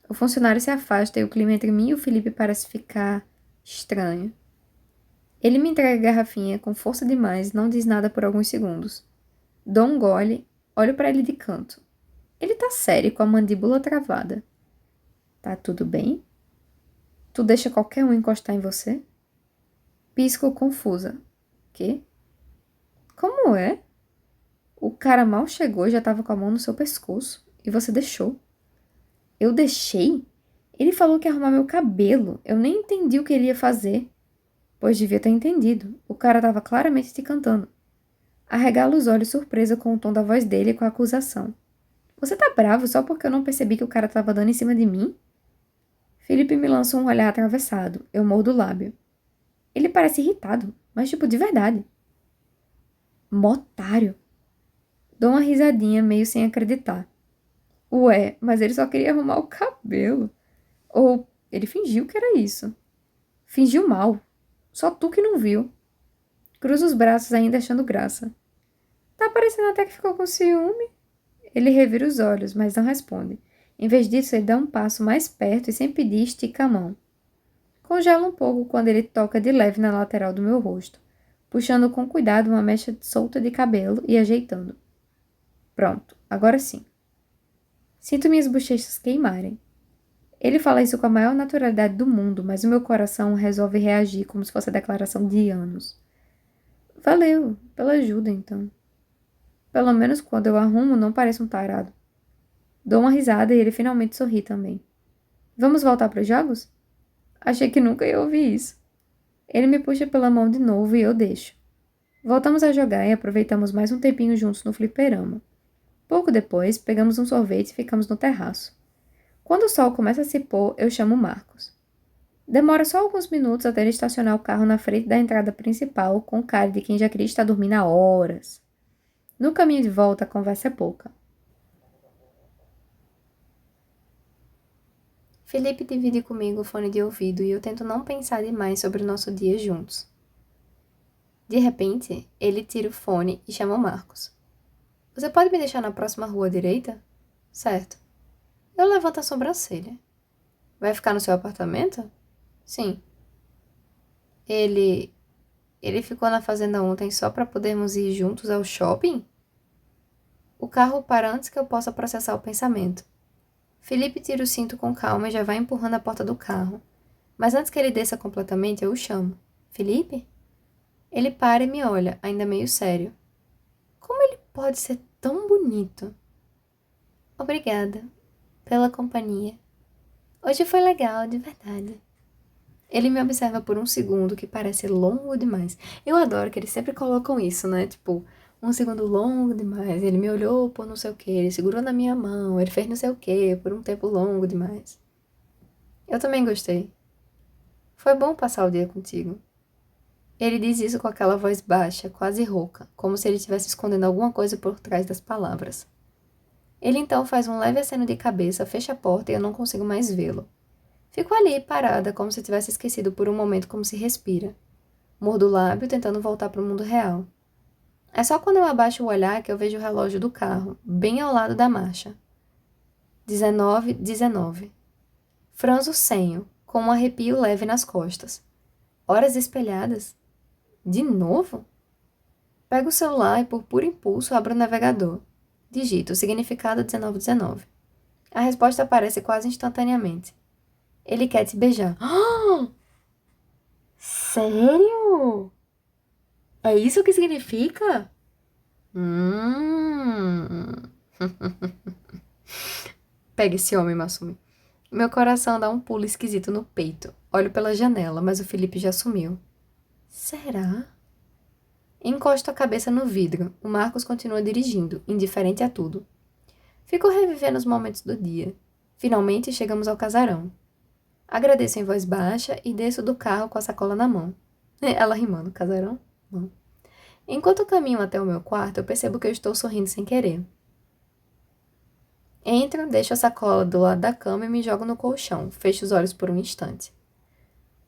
O funcionário se afasta e o clima entre mim e o Felipe parece ficar estranho. Ele me entrega a garrafinha com força demais e não diz nada por alguns segundos. Dou um gole, olho para ele de canto. Ele tá sério, com a mandíbula travada. Tá tudo bem? Tu deixa qualquer um encostar em você? Pisco confusa. Quê? Como é? O cara mal chegou e já tava com a mão no seu pescoço. E você deixou. Eu deixei? Ele falou que ia arrumar meu cabelo. Eu nem entendi o que ele ia fazer. Pois devia ter entendido. O cara tava claramente te cantando. Arregala os olhos surpresa com o tom da voz dele e com a acusação. Você tá bravo só porque eu não percebi que o cara tava dando em cima de mim? Felipe me lança um olhar atravessado. Eu mordo o lábio. Ele parece irritado, mas tipo de verdade. Motário. Dou uma risadinha meio sem acreditar. Ué, mas ele só queria arrumar o cabelo. Ou ele fingiu que era isso. Fingiu mal. Só tu que não viu. Cruza os braços ainda achando graça. Tá parecendo até que ficou com ciúme. Ele revira os olhos, mas não responde. Em vez disso, ele dá um passo mais perto e, sem pedir, estica a mão. Congela um pouco quando ele toca de leve na lateral do meu rosto, puxando com cuidado uma mecha solta de cabelo e ajeitando. Pronto, agora sim. Sinto minhas bochechas queimarem. Ele fala isso com a maior naturalidade do mundo, mas o meu coração resolve reagir como se fosse a declaração de anos. Valeu, pela ajuda, então. Pelo menos quando eu arrumo, não parece um tarado. Dou uma risada e ele finalmente sorri também. Vamos voltar para os jogos? Achei que nunca ia ouvir isso. Ele me puxa pela mão de novo e eu deixo. Voltamos a jogar e aproveitamos mais um tempinho juntos no fliperama. Pouco depois, pegamos um sorvete e ficamos no terraço. Quando o sol começa a se pôr, eu chamo Marcos. Demora só alguns minutos até ele estacionar o carro na frente da entrada principal, com cara de quem já queria estar dormindo há horas. No caminho de volta, a conversa é pouca. Felipe divide comigo o fone de ouvido e eu tento não pensar demais sobre o nosso dia juntos. De repente, ele tira o fone e chama o Marcos. Você pode me deixar na próxima rua à direita? Certo. Eu levanto a sobrancelha. Vai ficar no seu apartamento? Sim. Ele ficou na fazenda ontem só para podermos ir juntos ao shopping? O carro para antes que eu possa processar o pensamento. Felipe tira o cinto com calma e já vai empurrando a porta do carro. Mas antes que ele desça completamente, eu o chamo. Felipe? Ele para e me olha, ainda meio sério. Como ele pode ser tão bonito? Obrigada pela companhia. Hoje foi legal, de verdade. Ele me observa por um segundo que parece longo demais. Eu adoro que eles sempre colocam isso, né? Tipo, um segundo longo demais. Ele me olhou por não sei o quê, ele segurou na minha mão, ele fez não sei o quê por um tempo longo demais. Eu também gostei. Foi bom passar o dia contigo. Ele diz isso com aquela voz baixa, quase rouca, como se ele estivesse escondendo alguma coisa por trás das palavras. Ele então faz um leve aceno de cabeça, fecha a porta e eu não consigo mais vê-lo. Fico ali, parada, como se tivesse esquecido por um momento como se respira. Mordo o lábio, tentando voltar para o mundo real. É só quando eu abaixo o olhar que eu vejo o relógio do carro, bem ao lado da marcha. 19:19. Franzo o senho, com um arrepio leve nas costas. Horas espelhadas? De novo? Pego o celular e, por puro impulso, abro o navegador. Digito o significado 1919. A resposta aparece quase instantaneamente. Ele quer te beijar. Ah! Sério? É isso que significa? Hum. Pega esse homem, Masumi. Meu coração dá um pulo esquisito no peito. Olho pela janela, mas o Felipe já sumiu. Será? Encosto a cabeça no vidro. O Marcos continua dirigindo, indiferente a tudo. Fico revivendo os momentos do dia. Finalmente chegamos ao casarão. Agradeço em voz baixa e desço do carro com a sacola na mão. Ela rimando, casarão? Não. Enquanto caminho até o meu quarto, eu percebo que eu estou sorrindo sem querer. Entro, deixo a sacola do lado da cama e me jogo no colchão. Fecho os olhos por um instante.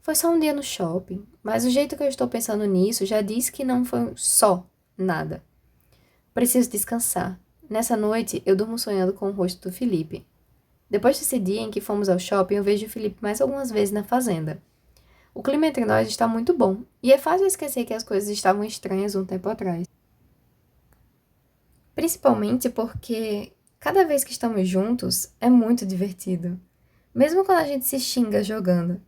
Foi só um dia no shopping, mas o jeito que eu estou pensando nisso já diz que não foi só nada. Preciso descansar. Nessa noite, eu durmo sonhando com o rosto do Felipe. Depois desse dia em que fomos ao shopping, eu vejo o Felipe mais algumas vezes na fazenda. O clima entre nós está muito bom, e é fácil esquecer que as coisas estavam estranhas um tempo atrás. Principalmente porque, cada vez que estamos juntos, é muito divertido. Mesmo quando a gente se xinga jogando.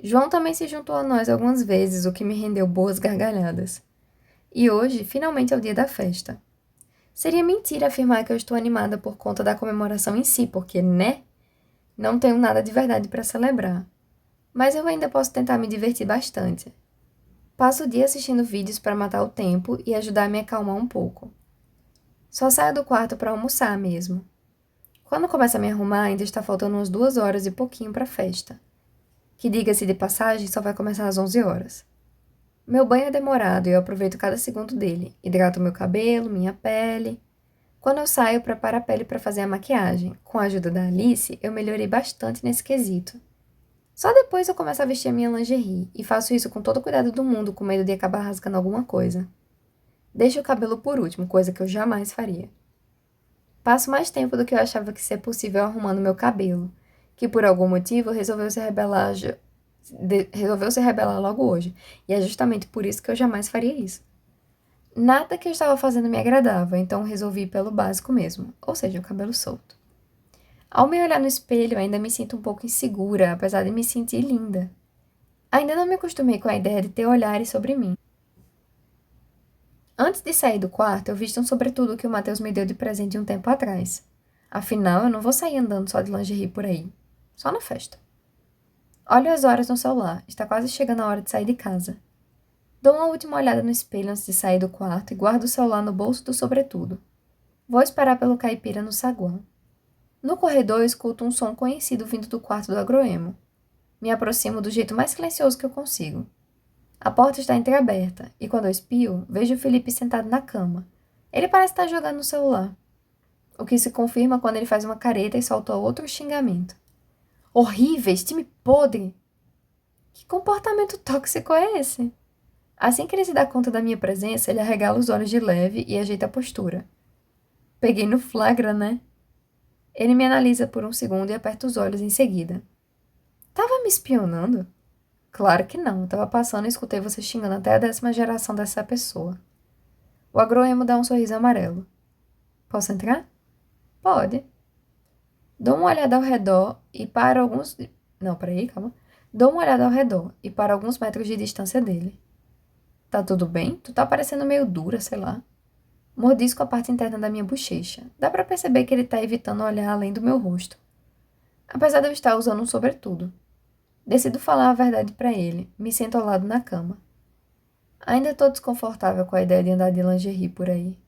João também se juntou a nós algumas vezes, o que me rendeu boas gargalhadas. E hoje, finalmente é o dia da festa. Seria mentira afirmar que eu estou animada por conta da comemoração em si, porque, né? Não tenho nada de verdade para celebrar. Mas eu ainda posso tentar me divertir bastante. Passo o dia assistindo vídeos para matar o tempo e ajudar a me acalmar um pouco. Só saio do quarto para almoçar mesmo. Quando começo a me arrumar, ainda está faltando umas 2 horas e pouquinho para a festa. Que, diga-se de passagem, só vai começar às 11 horas. Meu banho é demorado e eu aproveito cada segundo dele. Hidrato meu cabelo, minha pele. Quando eu saio, preparo a pele para fazer a maquiagem. Com a ajuda da Alice, eu melhorei bastante nesse quesito. Só depois eu começo a vestir a minha lingerie, e faço isso com todo o cuidado do mundo, com medo de acabar rasgando alguma coisa. Deixo o cabelo por último, coisa que eu jamais faria. Passo mais tempo do que eu achava que seria possível arrumando meu cabelo, que por algum motivo resolveu se rebelar logo hoje, e é justamente por isso que eu jamais faria isso. Nada que eu estava fazendo me agradava, então resolvi ir pelo básico mesmo, ou seja, o cabelo solto. Ao me olhar no espelho, ainda me sinto um pouco insegura, apesar de me sentir linda. Ainda não me acostumei com a ideia de ter olhares sobre mim. Antes de sair do quarto, eu visto um sobretudo que o Matheus me deu de presente um tempo atrás. Afinal, eu não vou sair andando só de lingerie por aí. Só na festa. Olho as horas no celular. Está quase chegando a hora de sair de casa. Dou uma última olhada no espelho antes de sair do quarto e guardo o celular no bolso do sobretudo. Vou esperar pelo caipira no saguão. No corredor, eu escuto um som conhecido vindo do quarto do agroemo. Me aproximo do jeito mais silencioso que eu consigo. A porta está entreaberta, e quando eu espio, vejo o Felipe sentado na cama. Ele parece estar jogando no celular. O que se confirma quando ele faz uma careta e solta outro xingamento. Horríveis, time podre! Que comportamento tóxico é esse? Assim que ele se dá conta da minha presença, ele arregala os olhos de leve e ajeita a postura. Peguei no flagra, né? Ele me analisa por um segundo e aperta os olhos em seguida. Tava me espionando? Claro que não. Eu tava passando e escutei você xingando até a 10ª geração dessa pessoa. O agroemo dá um sorriso amarelo. Posso entrar? Pode. Dou uma olhada ao redor e para alguns... Não, peraí, calma. Dou uma olhada ao redor e para alguns metros de distância dele. Tá tudo bem? Tu tá parecendo meio dura, sei lá. Mordisco a parte interna da minha bochecha. Dá pra perceber que ele tá evitando olhar além do meu rosto. Apesar de eu estar usando um sobretudo. Decido falar a verdade pra ele. Me sento ao lado na cama. Ainda tô desconfortável com a ideia de andar de lingerie por aí.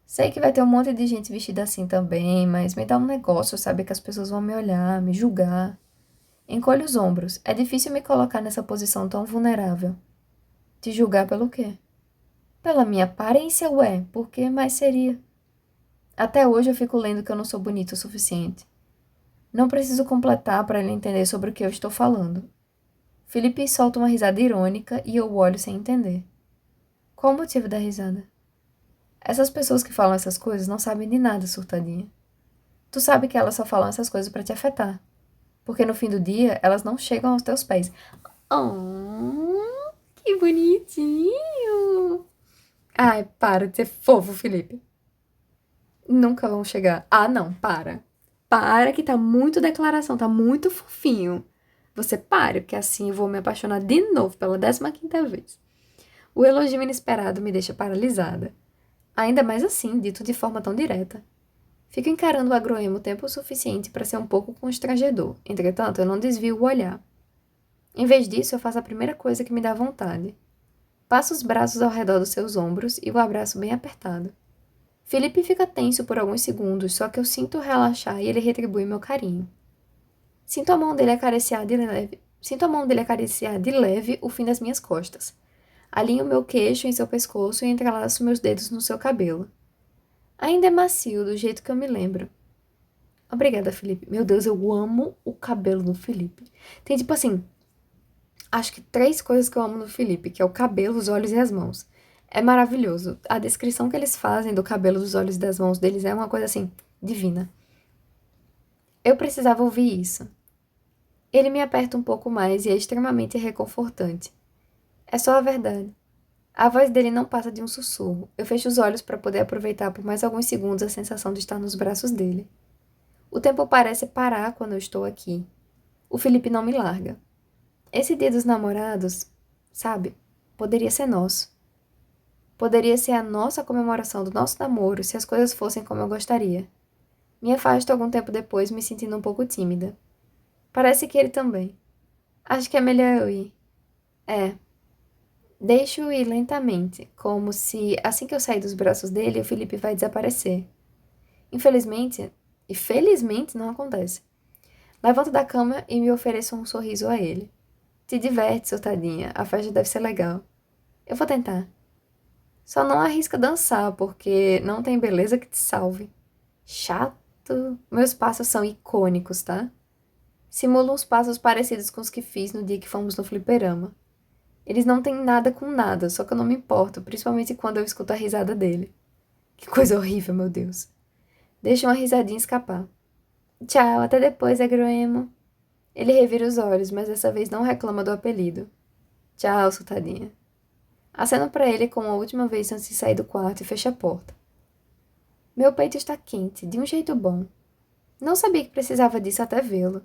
Sei que vai ter um monte de gente vestida assim também, mas me dá um negócio saber que as pessoas vão me olhar, me julgar. Encolho os ombros. É difícil me colocar nessa posição tão vulnerável. Te julgar pelo quê? Pela minha aparência, ué. Por que mais seria? Até hoje eu fico lendo que eu não sou bonita o suficiente. Não preciso completar para ele entender sobre o que eu estou falando. Felipe solta uma risada irônica e eu o olho sem entender. Qual o motivo da risada? Essas pessoas que falam essas coisas não sabem de nada, surtadinha. Tu sabe que elas só falam essas coisas para te afetar. Porque no fim do dia, elas não chegam aos teus pés. Oh, que bonitinho! Ai, para de ser fofo, Felipe. Nunca vão chegar. Ah, não, para. Para que tá muito declaração, tá muito fofinho. Você pare, porque assim eu vou me apaixonar de novo pela 15ª vez. O elogio inesperado me deixa paralisada. Ainda mais assim, dito de forma tão direta. Fico encarando o agroemo o tempo suficiente para ser um pouco constrangedor. Entretanto, eu não desvio o olhar. Em vez disso, eu faço a primeira coisa que me dá vontade. Passo os braços ao redor dos seus ombros e o abraço bem apertado. Felipe fica tenso por alguns segundos, só que eu sinto relaxar e ele retribui meu carinho. Sinto a mão dele acariciar de leve o fim das minhas costas. Alinho meu queixo em seu pescoço e entrelaço meus dedos no seu cabelo. Ainda é macio, do jeito que eu me lembro. Obrigada, Felipe. Meu Deus, eu amo o cabelo do Felipe. Tem tipo assim, acho que 3 coisas que eu amo no Felipe, que é o cabelo, os olhos e as mãos. É maravilhoso. A descrição que eles fazem do cabelo, dos olhos e das mãos deles é uma coisa assim, divina. Eu precisava ouvir isso. Ele me aperta um pouco mais e é extremamente reconfortante. É só a verdade. A voz dele não passa de um sussurro. Eu fecho os olhos para poder aproveitar por mais alguns segundos a sensação de estar nos braços dele. O tempo parece parar quando eu estou aqui. O Felipe não me larga. Esse dia dos namorados, sabe, poderia ser nosso. Poderia ser a nossa comemoração do nosso namoro se as coisas fossem como eu gostaria. Me afasto algum tempo depois, me sentindo um pouco tímida. Parece que ele também. Acho que é melhor eu ir. É. Deixo-o ir lentamente, como se, assim que eu sair dos braços dele, o Felipe vai desaparecer. Infelizmente, e felizmente não acontece. Levanto da cama e me ofereço um sorriso a ele. Te diverte, sua tadinha. A festa deve ser legal. Eu vou tentar. Só não arrisca dançar, porque não tem beleza que te salve. Chato. Meus passos são icônicos, tá? Simulo uns passos parecidos com os que fiz no dia que fomos no fliperama. Eles não têm nada com nada, só que eu não me importo, principalmente quando eu escuto a risada dele. Que coisa horrível, meu Deus. Deixa uma risadinha escapar. Tchau, até depois, agroemo. Ele revira os olhos, mas dessa vez não reclama do apelido. Tchau, sultadinha. Aceno para ele como a última vez antes de sair do quarto e fecho a porta. Meu peito está quente, de um jeito bom. Não sabia que precisava disso até vê-lo.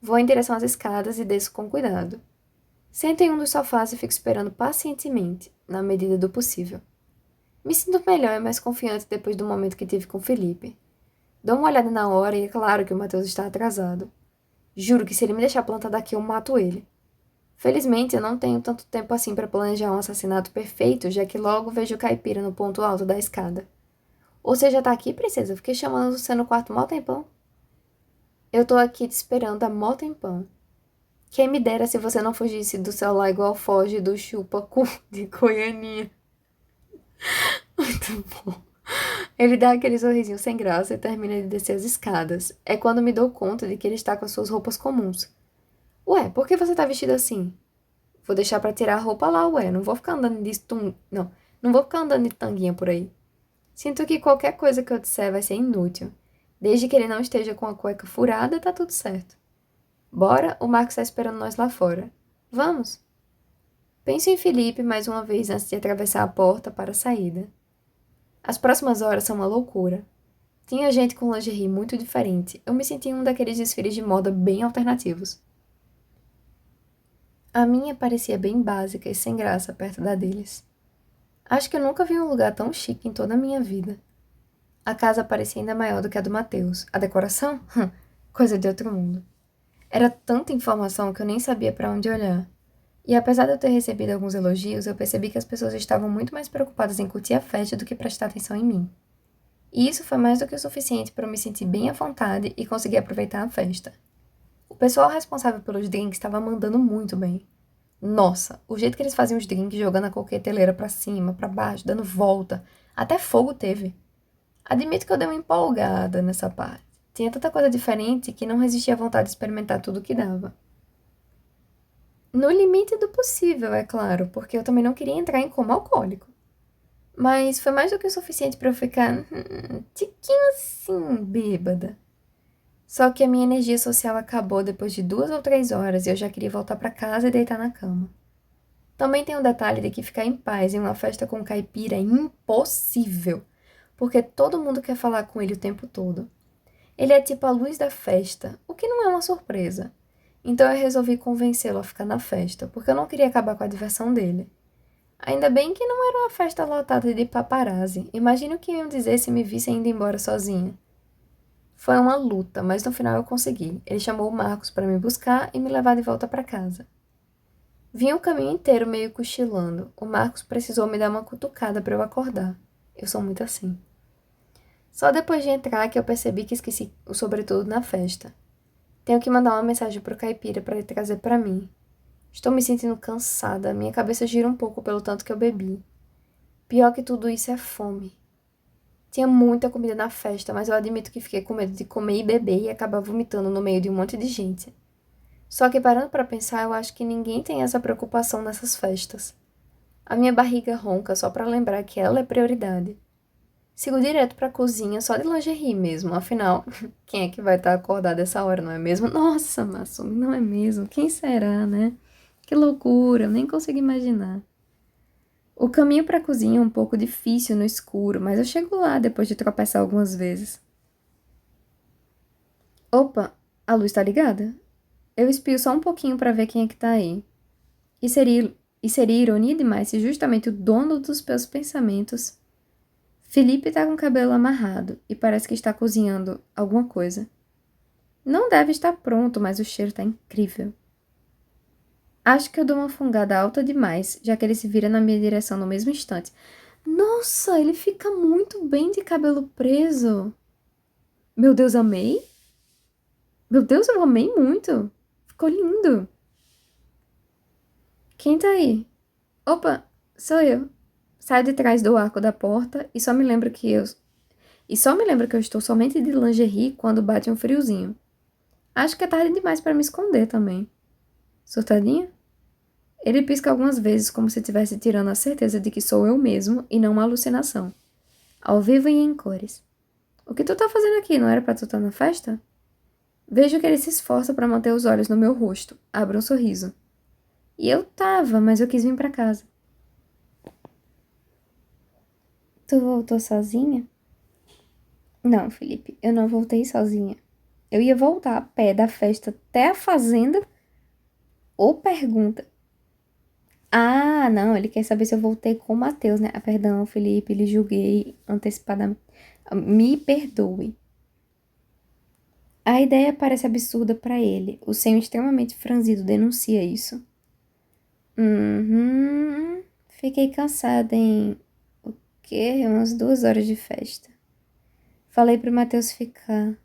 Vou em direção às escadas e desço com cuidado. Sento em um dos sofás e fico esperando pacientemente, na medida do possível. Me sinto melhor e mais confiante depois do momento que tive com Felipe. Dou uma olhada na hora e é claro que o Matheus está atrasado. Juro que se ele me deixar plantada aqui, eu mato ele. Felizmente, eu não tenho tanto tempo assim para planejar um assassinato perfeito, já que logo vejo o caipira no ponto alto da escada. Ou você já tá aqui, princesa? Eu fiquei chamando você no quarto mó tempão. Eu tô aqui te esperando há mó tempão. Quem me dera se você não fugisse do celular igual foge do chupa-cu de Goianinha. Muito bom. Ele dá aquele sorrisinho sem graça e termina de descer as escadas. É quando me dou conta de que ele está com as suas roupas comuns. Ué, por que você tá vestido assim? Vou deixar pra tirar a roupa lá, ué. Não vou ficar andando de Não, não vou ficar andando de tanguinha por aí. Sinto que qualquer coisa que eu disser vai ser inútil. Desde que ele não esteja com a cueca furada, tá tudo certo. Bora, o Marcos está esperando nós lá fora. Vamos. Penso em Felipe mais uma vez antes de atravessar a porta para a saída. As próximas horas são uma loucura. Tinha gente com lingerie muito diferente. Eu me senti em um daqueles desfiles de moda bem alternativos. A minha parecia bem básica e sem graça perto da deles. Acho que eu nunca vi um lugar tão chique em toda a minha vida. A casa parecia ainda maior do que a do Matheus. A decoração? Coisa de outro mundo. Era tanta informação que eu nem sabia para onde olhar. E apesar de eu ter recebido alguns elogios, eu percebi que as pessoas estavam muito mais preocupadas em curtir a festa do que prestar atenção em mim. E isso foi mais do que o suficiente para eu me sentir bem à vontade e conseguir aproveitar a festa. O pessoal responsável pelos drinks estava mandando muito bem. Nossa, o jeito que eles faziam os drinks, jogando a coqueteleira pra cima, pra baixo, dando volta, até fogo teve. Admito que eu dei uma empolgada nessa parte. Tinha tanta coisa diferente que não resistia à vontade de experimentar tudo o que dava. No limite do possível, é claro, porque eu também não queria entrar em coma alcoólico. Mas foi mais do que o suficiente para eu ficar tiquinho assim, bêbada. Só que a minha energia social acabou depois de 2 ou 3 horas e eu já queria voltar para casa e deitar na cama. Também tem o detalhe de que ficar em paz em uma festa com caipira é impossível, porque todo mundo quer falar com ele o tempo todo. Ele é tipo a luz da festa, o que não é uma surpresa. Então eu resolvi convencê-lo a ficar na festa, porque eu não queria acabar com a diversão dele. Ainda bem que não era uma festa lotada de paparazzi. Imagina o que iam dizer se me vissem indo embora sozinha. Foi uma luta, mas no final eu consegui. Ele chamou o Marcos para me buscar e me levar de volta para casa. Vim o caminho inteiro meio cochilando. O Marcos precisou me dar uma cutucada para eu acordar. Eu sou muito assim. Só depois de entrar que eu percebi que esqueci o sobretudo na festa. Tenho que mandar uma mensagem pro caipira para ele trazer para mim. Estou me sentindo cansada, minha cabeça gira um pouco pelo tanto que eu bebi. Pior que tudo isso é fome. Tinha muita comida na festa, mas eu admito que fiquei com medo de comer e beber e acabar vomitando no meio de um monte de gente. Só que parando para pensar, eu acho que ninguém tem essa preocupação nessas festas. A minha barriga ronca só para lembrar que ela é prioridade. Sigo direto pra cozinha só de lingerie mesmo, afinal, quem é que vai estar acordado essa hora, não é mesmo? Nossa, Massumi, não é mesmo? Quem será, né? Que loucura, eu nem consigo imaginar. O caminho pra cozinha é um pouco difícil no escuro, mas eu chego lá depois de tropeçar algumas vezes. Opa, a luz tá ligada? Eu espio só um pouquinho pra ver quem é que tá aí. E seria ironia demais se justamente o dono dos meus pensamentos Felipe tá com o cabelo amarrado e parece que está cozinhando alguma coisa. Não deve estar pronto, mas o cheiro tá incrível. Acho que eu dou uma fungada alta demais, já que ele se vira na minha direção no mesmo instante. Nossa, ele fica muito bem de cabelo preso. Meu Deus, amei? Meu Deus, eu amei muito. Ficou lindo. Quem tá aí? Opa, sou eu. Saio de trás do arco da porta e só me lembro que eu estou somente de lingerie quando bate um friozinho. Acho que é tarde demais para me esconder também. Surtadinha? Ele pisca algumas vezes como se estivesse tirando a certeza de que sou eu mesmo e não uma alucinação. Ao vivo e em cores. O que tu tá fazendo aqui? Não era pra tu estar na festa? Vejo que ele se esforça para manter os olhos no meu rosto. Abre um sorriso. E eu tava, mas eu quis vir pra casa. Tu voltou sozinha? Não, Felipe, eu não voltei sozinha. Eu ia voltar a pé da festa até a fazenda. Ou pergunta. Ah, não, ele quer saber se eu voltei com o Matheus, né? Ah, perdão, Felipe, lhe julguei antecipadamente. Me perdoe. A ideia parece absurda para ele. O senho extremamente franzido denuncia isso. Fiquei cansada em... O quê? Umas 2 horas de festa. Falei pro Matheus ficar.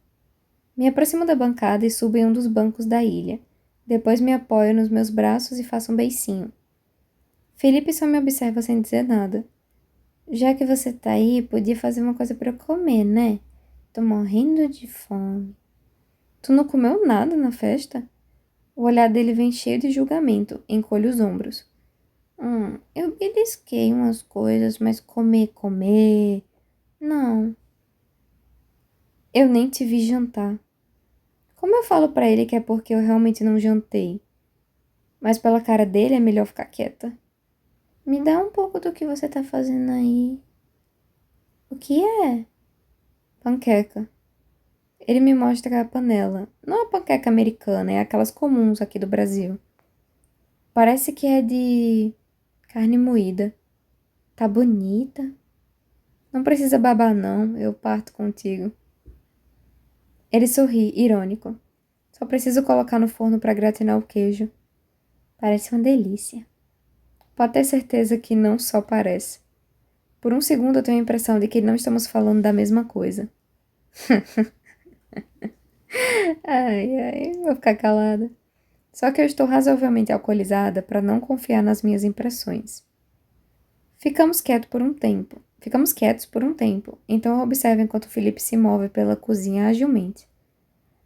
Me aproximo da bancada e subo em um dos bancos da ilha. Depois me apoio nos meus braços e faço um beicinho. Felipe só me observa sem dizer nada. Já que você tá aí, podia fazer uma coisa pra eu comer, né? Tô morrendo de fome. Tu não comeu nada na festa? O olhar dele vem cheio de julgamento, encolhe os ombros. Eu belisquei umas coisas, mas comer. Não. Eu nem te vi jantar. Como eu falo pra ele que é porque eu realmente não jantei? Mas pela cara dele é melhor ficar quieta. Me dá um pouco do que você tá fazendo aí. O que é? Panqueca. Ele me mostra a panela. Não a panqueca americana, é aquelas comuns aqui do Brasil. Parece que é de carne moída. Tá bonita. Não precisa babar não, eu parto contigo. Ele sorri, irônico. Só preciso colocar no forno para gratinar o queijo. Parece uma delícia. Pode ter certeza que não só parece. Por um segundo eu tenho a impressão de que não estamos falando da mesma coisa. Ai, vou ficar calada. Só que eu estou razoavelmente alcoolizada para não confiar nas minhas impressões. Ficamos quietos por um tempo, então eu observo enquanto Felipe se move pela cozinha agilmente.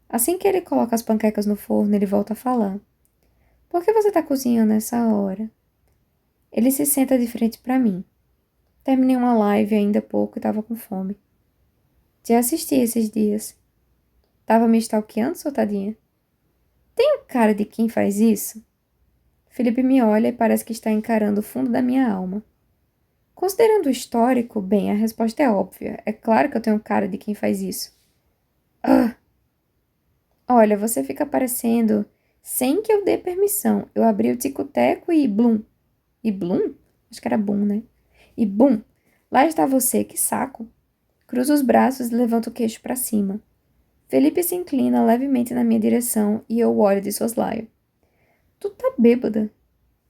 Assim que ele coloca as panquecas no forno, ele volta a falar. Por que você está cozinhando nessa hora? Ele se senta de frente para mim. Terminei uma live ainda há pouco e estava com fome. Te assisti esses dias. Tava me stalkeando, sua tadinha? Tenho cara de quem faz isso? Felipe me olha e parece que está encarando o fundo da minha alma. Considerando o histórico, bem, a resposta é óbvia. É claro que eu tenho cara de quem faz isso. Ah! Olha, você fica aparecendo sem que eu dê permissão. Eu abri o tico-teco e blum. E blum? Acho que era bum, né? E bum! Lá está você, que saco! Cruzo os braços e levanto o queixo para cima. Felipe se inclina levemente na minha direção e eu olho de soslaio. Tu tá bêbada?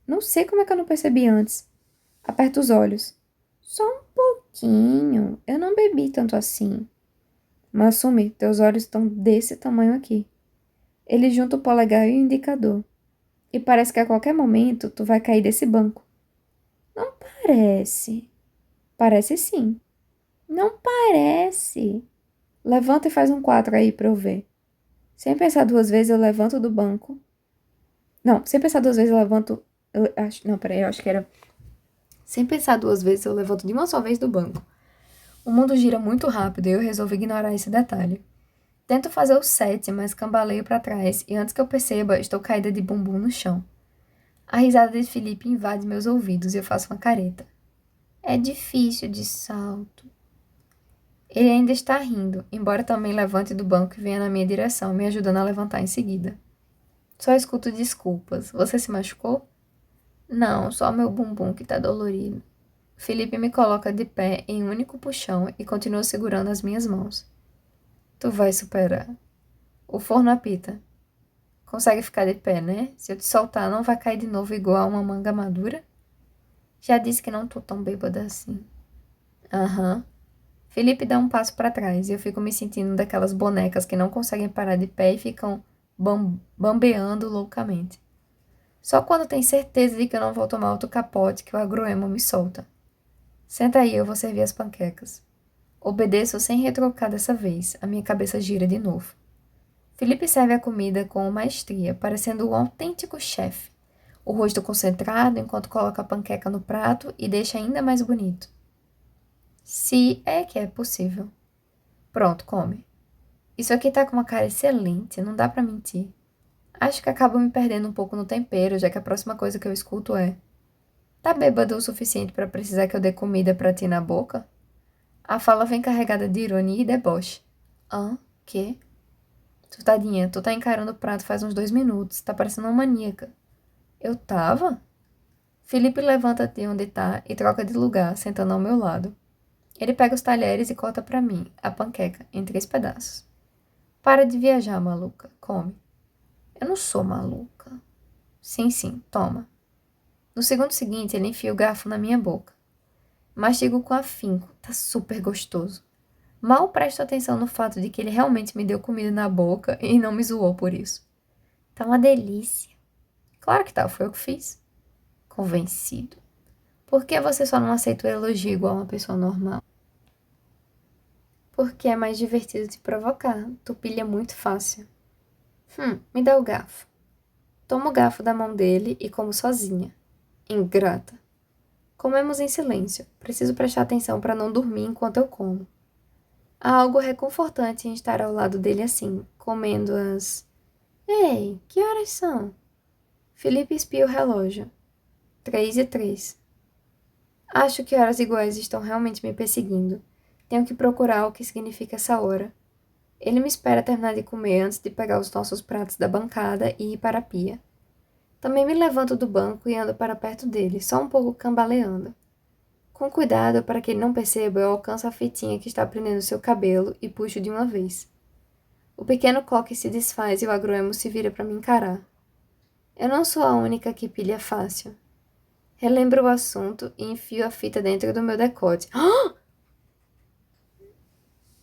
Não sei como é que eu não percebi antes. Aperto os olhos. Só um pouquinho. Eu não bebi tanto assim. Massumi, teus olhos estão desse tamanho aqui. Ele junta o polegar e o indicador. E parece que a qualquer momento tu vai cair desse banco. Não parece. Parece sim. Não parece. Levanta e faz um 4 aí pra eu ver. Sem pensar 2 vezes, eu levanto do banco. Não, sem pensar 2 vezes, eu levanto. Não, peraí, eu acho que era. Sem pensar 2 vezes, eu levanto de uma só vez do banco. O mundo gira muito rápido e eu resolvo ignorar esse detalhe. Tento fazer o 7, mas cambaleio para trás e antes que eu perceba, estou caída de bumbum no chão. A risada de Felipe invade meus ouvidos e eu faço uma careta. É difícil de salto. Ele ainda está rindo, embora também levante do banco e venha na minha direção, me ajudando a levantar em seguida. Só escuto desculpas. Você se machucou? Não, só meu bumbum que tá dolorido. Felipe me coloca de pé em um único puxão e continua segurando as minhas mãos. Tu vai superar. O forno apita. Consegue ficar de pé, né? Se eu te soltar, não vai cair de novo igual uma manga madura? Já disse que não tô tão bêbada assim. Aham. Felipe dá um passo para trás e eu fico me sentindo daquelas bonecas que não conseguem parar de pé e ficam bambeando loucamente. Só quando tem certeza de que eu não vou tomar outro capote que o agroemo me solta. Senta aí, eu vou servir as panquecas. Obedeço sem retrucar dessa vez, a minha cabeça gira de novo. Felipe serve a comida com maestria, parecendo um autêntico chefe. O rosto concentrado enquanto coloca a panqueca no prato e deixa ainda mais bonito. Se é que é possível. Pronto, come. Isso aqui tá com uma cara excelente, não dá pra mentir. Acho que acabo me perdendo um pouco no tempero, já que a próxima coisa que eu escuto é: tá bêbado o suficiente pra precisar que eu dê comida pra ti na boca? A fala vem carregada de ironia e deboche. Hã? Quê? Tadinha, tu tá encarando o prato faz uns 2 minutos, tá parecendo uma maníaca. Eu tava? Felipe levanta de onde tá e troca de lugar, sentando ao meu lado. Ele pega os talheres e corta pra mim, a panqueca, em 3 pedaços. Para de viajar, maluca. Come. Eu não sou maluca. Sim, toma. No segundo seguinte, ele enfia o garfo na minha boca. Mastigo com afinco. Tá super gostoso. Mal presto atenção no fato de que ele realmente me deu comida na boca e não me zoou por isso. Tá uma delícia. Claro que tá, foi eu que fiz. Convencido. Por que você só não aceita o elogio igual uma pessoa normal? Porque é mais divertido te provocar. Tu pilha muito fácil. Me dá o garfo. Tomo o garfo da mão dele e como sozinha. Ingrata. Comemos em silêncio. Preciso prestar atenção para não dormir enquanto eu como. Há algo reconfortante em estar ao lado dele assim, comendo as... Ei, que horas são? Felipe espia o relógio. 3:03. Acho que horas iguais estão realmente me perseguindo. Tenho que procurar o que significa essa hora. Ele me espera terminar de comer antes de pegar os nossos pratos da bancada e ir para a pia. Também me levanto do banco e ando para perto dele, só um pouco cambaleando. Com cuidado para que ele não perceba, eu alcanço a fitinha que está prendendo seu cabelo e puxo de uma vez. O pequeno coque se desfaz e o agroemo se vira para me encarar. Eu não sou a única que pilha fácil. Relembro o assunto e enfio a fita dentro do meu decote. Ah!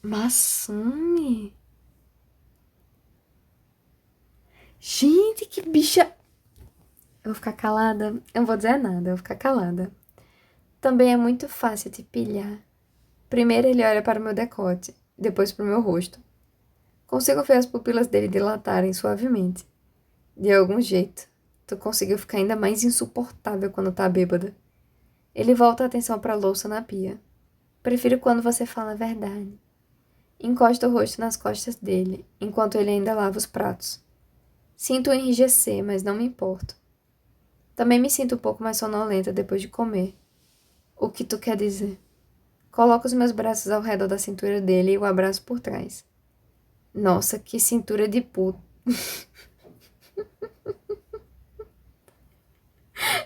Masumi! Gente, que bicha! Eu vou ficar calada? Eu não vou dizer nada, eu vou ficar calada. Também é muito fácil te pilhar. Primeiro ele olha para o meu decote, depois para o meu rosto. Consigo ver as pupilas dele dilatarem suavemente. De algum jeito, tu conseguiu ficar ainda mais insuportável quando tá bêbada. Ele volta a atenção para a louça na pia. Prefiro quando você fala a verdade. Encosto o rosto nas costas dele, enquanto ele ainda lava os pratos. Sinto-o enrijecer, mas não me importo. Também me sinto um pouco mais sonolenta depois de comer. O que tu quer dizer? Coloco os meus braços ao redor da cintura dele e o abraço por trás. Nossa, que cintura de puta.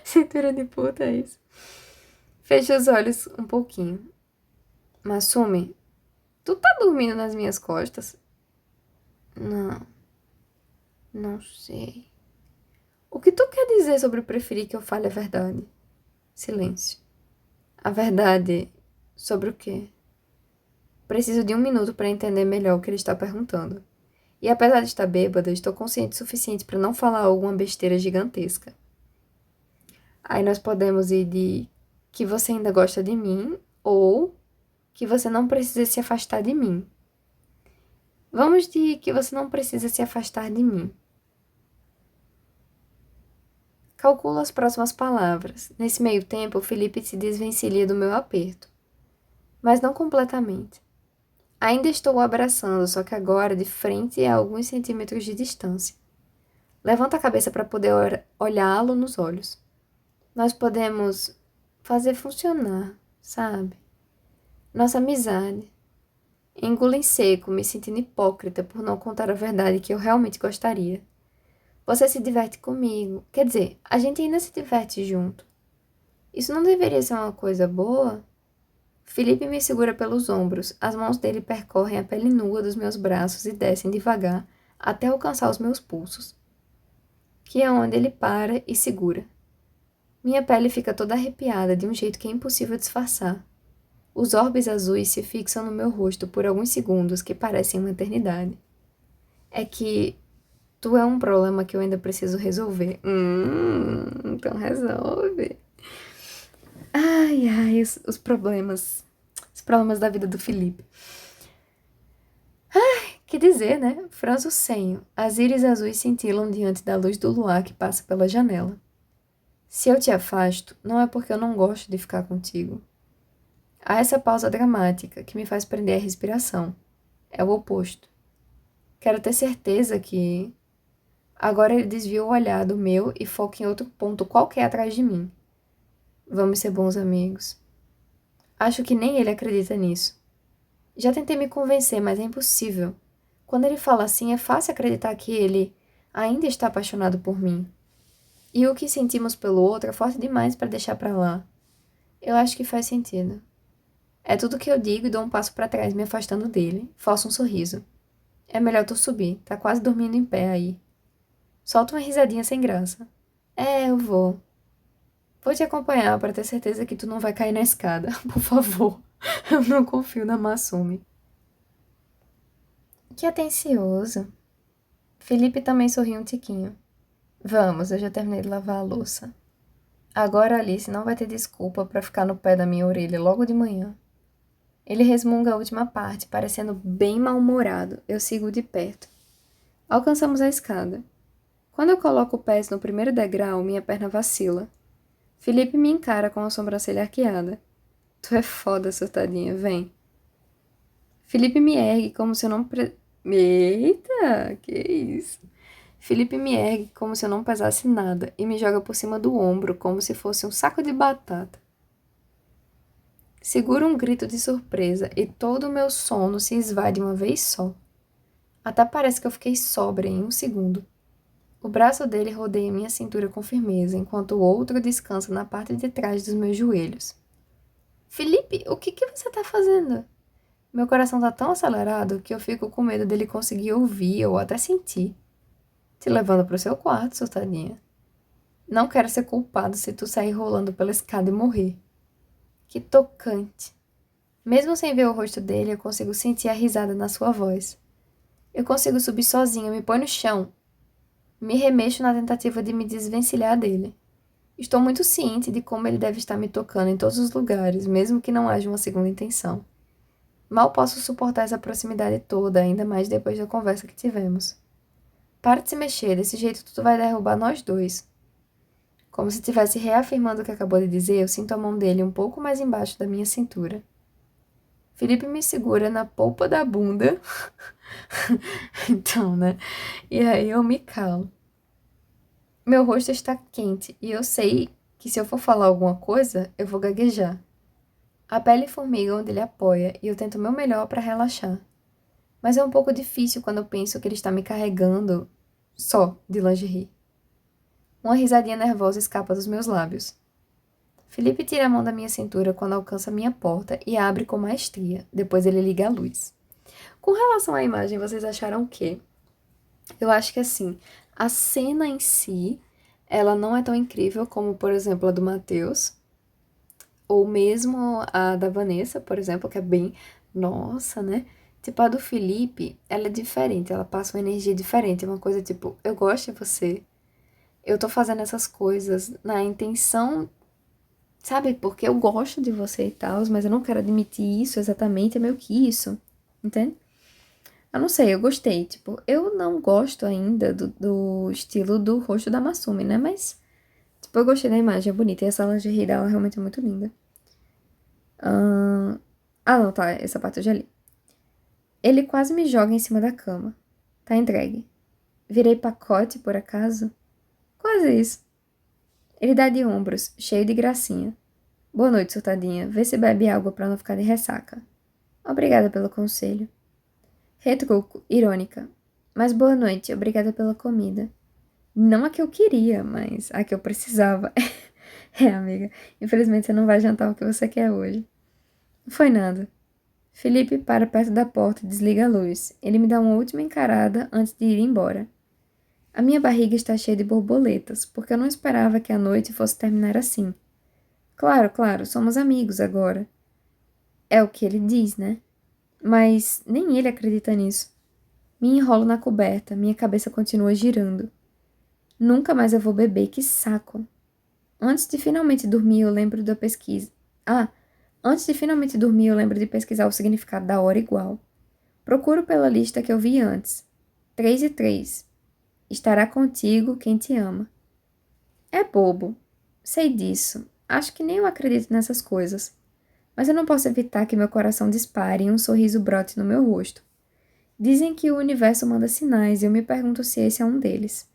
Cintura de puta é isso. Fecha os olhos um pouquinho. Masumi, tu tá dormindo nas minhas costas? Não sei. O que tu quer dizer sobre preferir que eu fale a verdade? Silêncio. A verdade sobre o quê? Preciso de um minuto para entender melhor o que ele está perguntando. E apesar de estar bêbada, estou consciente o suficiente para não falar alguma besteira gigantesca. Aí nós podemos ir de que você ainda gosta de mim ou que você não precisa se afastar de mim. Vamos de que você não precisa se afastar de mim. Calculo as próximas palavras. Nesse meio tempo, o Felipe se desvencilha do meu aperto. Mas não completamente. Ainda estou o abraçando, só que agora de frente a alguns centímetros de distância. Levanto a cabeça para poder olhá-lo nos olhos. Nós podemos fazer funcionar, sabe? Nossa amizade. Engulo em seco, me sentindo hipócrita por não contar a verdade que eu realmente gostaria. Você se diverte comigo. Quer dizer, a gente ainda se diverte junto. Isso não deveria ser uma coisa boa? Felipe me segura pelos ombros. As mãos dele percorrem a pele nua dos meus braços e descem devagar até alcançar os meus pulsos, que é onde ele para e segura. Minha pele fica toda arrepiada de um jeito que é impossível disfarçar. Os orbes azuis se fixam no meu rosto por alguns segundos que parecem uma eternidade. É que tu é um problema que eu ainda preciso resolver. Então resolve. Ai, os problemas. Os problemas da vida do Felipe. Que dizer, né? Franzo o senho. As íris azuis cintilam diante da luz do luar que passa pela janela. Se eu te afasto, não é porque eu não gosto de ficar contigo. Há essa pausa dramática que me faz prender a respiração. É o oposto. Quero ter certeza que... Agora ele desvia o olhar do meu e foca em outro ponto qualquer atrás de mim. Vamos ser bons amigos. Acho que nem ele acredita nisso. Já tentei me convencer, mas é impossível. Quando ele fala assim, é fácil acreditar que ele ainda está apaixonado por mim. E o que sentimos pelo outro é forte demais para deixar pra lá. Eu acho que faz sentido. É tudo que eu digo e dou um passo para trás, me afastando dele. Forço um sorriso. É melhor tu subir, tá quase dormindo em pé aí. Solta uma risadinha sem graça. É, eu vou. Vou te acompanhar para ter certeza que tu não vai cair na escada, por favor. Eu não confio na Masumi. Que atencioso. Felipe também sorriu um tiquinho. Vamos, eu já terminei de lavar a louça. Agora a Alice não vai ter desculpa para ficar no pé da minha orelha logo de manhã. Ele resmunga a última parte, parecendo bem mal-humorado. Eu sigo de perto. Alcançamos a escada. Quando eu coloco o pé no primeiro degrau, minha perna vacila. Felipe me encara com a sobrancelha arqueada. Tu é foda, surtadinha, vem. Felipe me ergue como se eu não... Eita, que isso? Felipe me ergue como se eu não pesasse nada e me joga por cima do ombro como se fosse um saco de batata. Seguro um grito de surpresa e todo o meu sono se esvai de uma vez só. Até parece que eu fiquei sóbria em um segundo. O braço dele rodeia minha cintura com firmeza, enquanto o outro descansa na parte de trás dos meus joelhos. Felipe, o que você tá fazendo? Meu coração tá tão acelerado que eu fico com medo dele conseguir ouvir ou até sentir. Te levando pro seu quarto, soltadinha. Não quero ser culpado se tu sair rolando pela escada e morrer. Que tocante. Mesmo sem ver o rosto dele, eu consigo sentir a risada na sua voz. Eu consigo subir sozinha, me põe no chão. Me remexo na tentativa de me desvencilhar dele. Estou muito ciente de como ele deve estar me tocando em todos os lugares, mesmo que não haja uma segunda intenção. Mal posso suportar essa proximidade toda, ainda mais depois da conversa que tivemos. Para de se mexer, desse jeito tudo vai derrubar nós dois. Como se estivesse reafirmando o que acabou de dizer, eu sinto a mão dele um pouco mais embaixo da minha cintura. Felipe me segura na polpa da bunda. Então, né? E aí eu me calo. Meu rosto está quente e eu sei que se eu for falar alguma coisa, eu vou gaguejar. A pele formiga onde ele apoia e eu tento o meu melhor para relaxar. Mas é um pouco difícil quando eu penso que ele está me carregando só de lingerie. Uma risadinha nervosa escapa dos meus lábios. Felipe tira a mão da minha cintura quando alcança minha porta e abre com maestria. Depois ele liga a luz. Com relação à imagem, vocês acharam o quê? Eu acho que assim, a cena em si, ela não é tão incrível como, por exemplo, a do Matheus, ou mesmo a da Vanessa, por exemplo, que é bem, nossa, né? Tipo, a do Felipe, ela é diferente, ela passa uma energia diferente, é uma coisa tipo, eu gosto de você, eu tô fazendo essas coisas na intenção, sabe, porque eu gosto de você e tal, mas eu não quero admitir isso exatamente, é meio que isso, entende? Eu não sei, eu gostei. Tipo, eu não gosto ainda do estilo do rosto da Masumi, né? Mas, tipo, eu gostei da imagem, é bonita. E essa lingerie dela realmente é muito linda. Não, tá. Essa parte eu já li. Ele quase me joga em cima da cama. Tá entregue. Virei pacote, por acaso? Quase isso. Ele dá de ombros, cheio de gracinha. Boa noite, surtadinha. Vê se bebe água pra não ficar de ressaca. Obrigada pelo conselho. Retruco, irônica. Mas boa noite, obrigada pela comida. Não a que eu queria, mas a que eu precisava. É, amiga. Infelizmente você não vai jantar o que você quer hoje. Não foi nada. Felipe para perto da porta e desliga a luz. Ele me dá uma última encarada antes de ir embora. A minha barriga está cheia de borboletas, porque eu não esperava que a noite fosse terminar assim. Claro, claro, somos amigos agora. É o que ele diz, né? Mas nem ele acredita nisso. Me enrolo na coberta, minha cabeça continua girando. Nunca mais eu vou beber, que saco. Antes de finalmente dormir, eu lembro da pesquisa. Ah, antes de finalmente dormir, eu lembro de pesquisar o significado da hora igual. Procuro pela lista que eu vi antes. 3 e 3. Estará contigo quem te ama. É bobo. Sei disso. Acho que nem eu acredito nessas coisas. Mas eu não posso evitar que meu coração dispare e um sorriso brote no meu rosto. Dizem que o universo manda sinais e eu me pergunto se esse é um deles.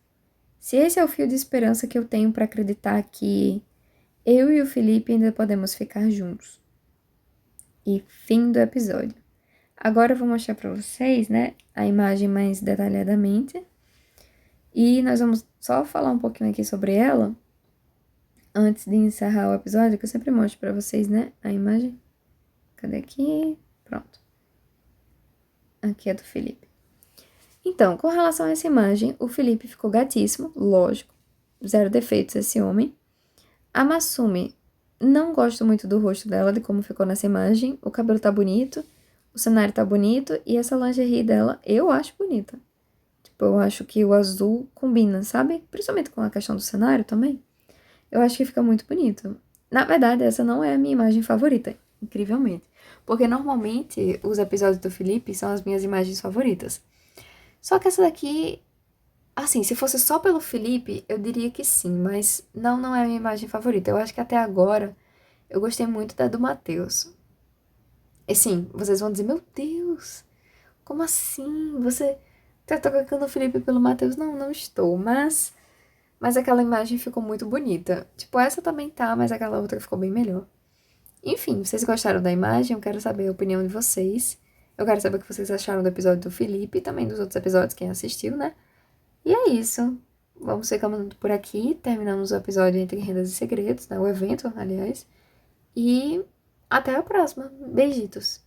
Se esse é o fio de esperança que eu tenho para acreditar que eu e o Felipe ainda podemos ficar juntos. E fim do episódio. Agora eu vou mostrar para vocês, né, a imagem mais detalhadamente. E nós vamos só falar um pouquinho aqui sobre ela antes de encerrar o episódio, que eu sempre mostro para vocês, né, a imagem. Cadê aqui? Pronto. Aqui é do Felipe. Então, com relação a essa imagem, o Felipe ficou gatíssimo, lógico. Zero defeitos esse homem. A Masumi, não gosto muito do rosto dela, de como ficou nessa imagem. O cabelo tá bonito, o cenário tá bonito e essa lingerie dela eu acho bonita. Tipo, eu acho que o azul combina, sabe? Principalmente com a questão do cenário também. Eu acho que fica muito bonito. Na verdade, essa não é a minha imagem favorita, incrivelmente. Porque normalmente os episódios do Felipe são as minhas imagens favoritas. Só que essa daqui, assim, se fosse só pelo Felipe, eu diria que sim, mas não é a minha imagem favorita. Eu acho que até agora eu gostei muito da do Matheus. E sim, vocês vão dizer, meu Deus, como assim? Você tá trocando o Felipe pelo Matheus? Não estou, mas aquela imagem ficou muito bonita. Tipo, essa também tá, mas aquela outra ficou bem melhor. Enfim, vocês gostaram da imagem? Eu quero saber a opinião de vocês. Eu quero saber o que vocês acharam do episódio do Felipe e também dos outros episódios, quem assistiu, né? E é isso. Vamos ficando por aqui. Terminamos o episódio Entre Rendas e Segredos, né? O evento, aliás. E até a próxima. Beijitos.